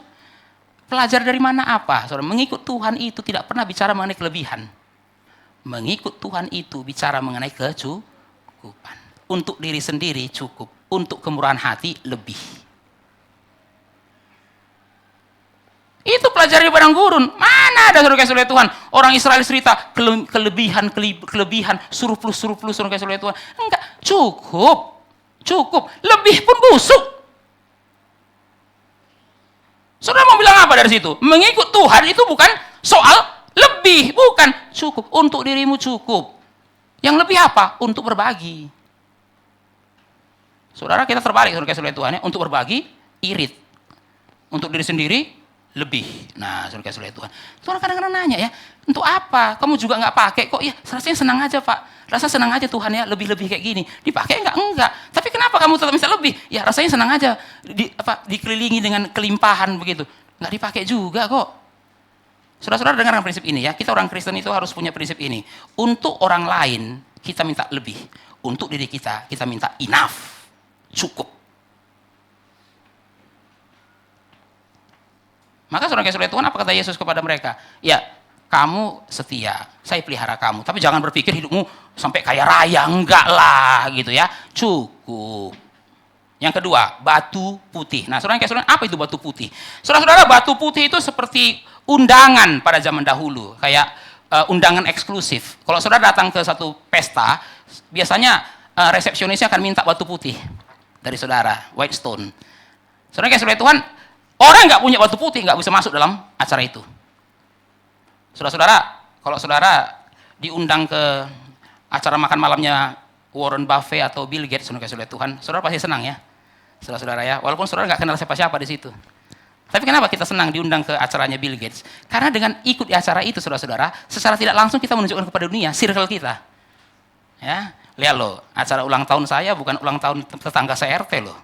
Pelajar dari mana apa? Saudara, mengikut Tuhan itu tidak pernah bicara mengenai kelebihan. Mengikut Tuhan itu bicara mengenai kecukupan. Untuk diri sendiri cukup, untuk kemurahan hati lebih. Itu pelajari di padang gurun. Mana ada saudara kasih oleh Tuhan? Orang Israel cerita kelebihan, surplus, saudara kasih oleh Tuhan. Enggak, cukup. Lebih pun busuk. Saudara mau bilang apa dari situ? Mengikut Tuhan itu bukan soal lebih, bukan cukup. Untuk dirimu cukup. Yang lebih apa? Untuk berbagi. Saudara, kita terbalik, saudara kasih oleh Tuhan ya. Untuk berbagi, irit. Untuk diri sendiri, lebih. Nah, saudara kasih oleh Tuhan. Tuhan kadang-kadang nanya ya, untuk apa? Kamu juga nggak pakai kok? Ya, rasanya senang aja Pak. Rasa senang aja Tuhan ya, lebih-lebih kayak gini. Dipakai enggak. Tapi kenapa kamu tetap bisa lebih? Ya, rasanya senang aja. Dikelilingi dengan kelimpahan begitu. Nggak dipakai juga kok. Saudara-saudara dengarkan prinsip ini ya. Kita orang Kristen itu harus punya prinsip ini. Untuk orang lain, kita minta lebih. Untuk diri kita minta enough. Cukup. Maka saudara kasih oleh Tuhan, apa kata Yesus kepada mereka? Ya, kamu setia, saya pelihara kamu. Tapi jangan berpikir hidupmu sampai kaya raya, enggak lah gitu ya. Cukup. Yang kedua, batu putih. Nah, saudara kasih oleh, apa itu batu putih? Saudara-saudara, batu putih itu seperti undangan pada zaman dahulu, kayak undangan eksklusif. Kalau saudara datang ke satu pesta, biasanya resepsionisnya akan minta batu putih dari saudara, white stone. Saudara kasih oleh Tuhan, orang nggak punya batu putih nggak bisa masuk dalam acara itu. Saudara-saudara, kalau saudara diundang ke acara makan malamnya Warren Buffett atau Bill Gates, saudara kasih oleh Tuhan, saudara pasti senang ya, saudara-saudara ya. Walaupun saudara nggak kenal siapa-siapa di situ. Tapi kenapa kita senang diundang ke acaranya Bill Gates? Karena dengan ikut di acara itu, saudara-saudara, secara tidak langsung kita menunjukkan kepada dunia circle kita. Ya, lihat loh, acara ulang tahun saya bukan ulang tahun tetangga CRT loh.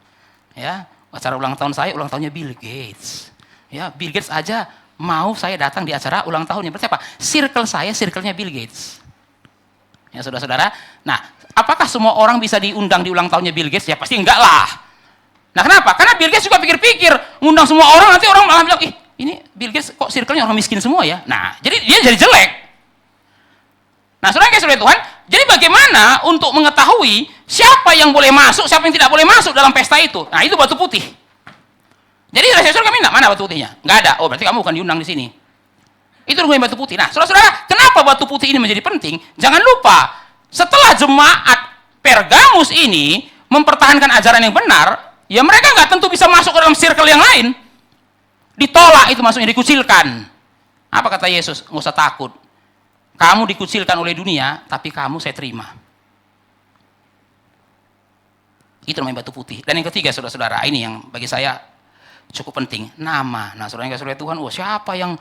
Ya, acara ulang tahun saya ulang tahunnya Bill Gates. Ya, Bill Gates aja mau saya datang di acara ulang tahunnya. Berarti apa? Circle saya, circle-nya Bill Gates. Ya, saudara-saudara. Nah, apakah semua orang bisa diundang di ulang tahunnya Bill Gates? Ya pasti enggak lah. Nah, kenapa? Karena Bill Gates juga pikir-pikir, ngundang semua orang, nanti orang malah bilang, ih, ini Bill Gates kok circle-nya orang miskin semua ya? Nah, jadi dia jadi jelek. Nah, saudara kasih oleh Tuhan, jadi bagaimana untuk mengetahui siapa yang boleh masuk, siapa yang tidak boleh masuk dalam pesta itu? Nah, itu batu putih. Jadi rahasia surga minta, mana batu putihnya? Nggak ada. Oh, berarti kamu bukan diundang di sini. Itu rumahnya batu putih. Nah, saudara-saudara, kenapa batu putih ini menjadi penting? Jangan lupa, setelah jemaat Pergamus ini mempertahankan ajaran yang benar, ya mereka nggak tentu bisa masuk ke dalam circle yang lain. Ditolak itu masuknya, dikucilkan. Apa kata Yesus? Nggak usah takut. Kamu dikucilkan oleh dunia, tapi kamu saya terima. Itu namanya batu putih. Dan yang ketiga, saudara-saudara, ini yang bagi saya cukup penting. Nama. Nah, saudara yang kasih oleh Tuhan, siapa yang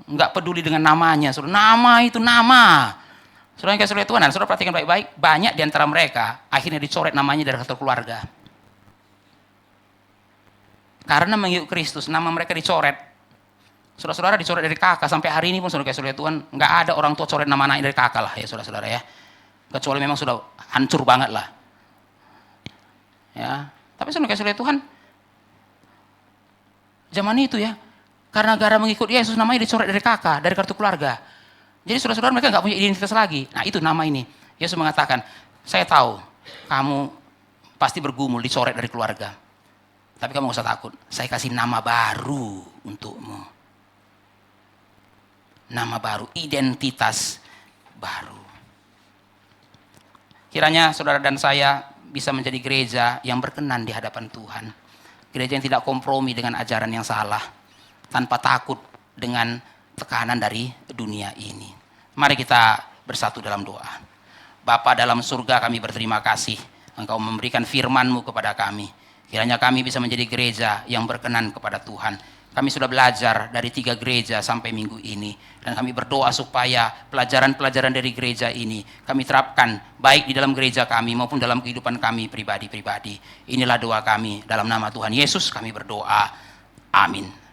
nggak peduli dengan namanya? Saudara, nama itu nama. Saudara yang kasih oleh Tuhan, saudara perhatikan baik-baik. Banyak di antara mereka akhirnya dicoret namanya dari kartu keluarga. Karena mengikut Kristus, nama mereka dicoret. Saudara-saudara dicoret dari kakak. Sampai hari ini pun saudara kasih oleh Tuhan, nggak ada orang tua coret nama anaknya dari kakak lah ya saudara-saudara ya. Kecuali memang sudah hancur banget lah. Ya, tapi saudara kasih oleh Tuhan, zaman itu ya, karena gara mengikut Yesus namanya dicoret dari kakak, dari kartu keluarga. Jadi saudara-saudara mereka nggak punya identitas lagi. Nah itu nama ini. Yesus mengatakan, saya tahu kamu pasti bergumul dicoret dari keluarga. Tapi kamu nggak usah takut. Saya kasih nama baru untukmu. Nama baru, identitas baru. Kiranya saudara dan saya bisa menjadi gereja yang berkenan di hadapan Tuhan. Gereja yang tidak kompromi dengan ajaran yang salah. Tanpa takut dengan tekanan dari dunia ini. Mari kita bersatu dalam doa. Bapa dalam surga, kami berterima kasih. Engkau memberikan firman-Mu kepada kami. Kiranya kami bisa menjadi gereja yang berkenan kepada Tuhan. Kami sudah belajar dari 3 gereja sampai minggu ini. Dan kami berdoa supaya pelajaran-pelajaran dari gereja ini kami terapkan baik di dalam gereja kami maupun dalam kehidupan kami pribadi-pribadi. Inilah doa kami dalam nama Tuhan Yesus kami berdoa. Amin.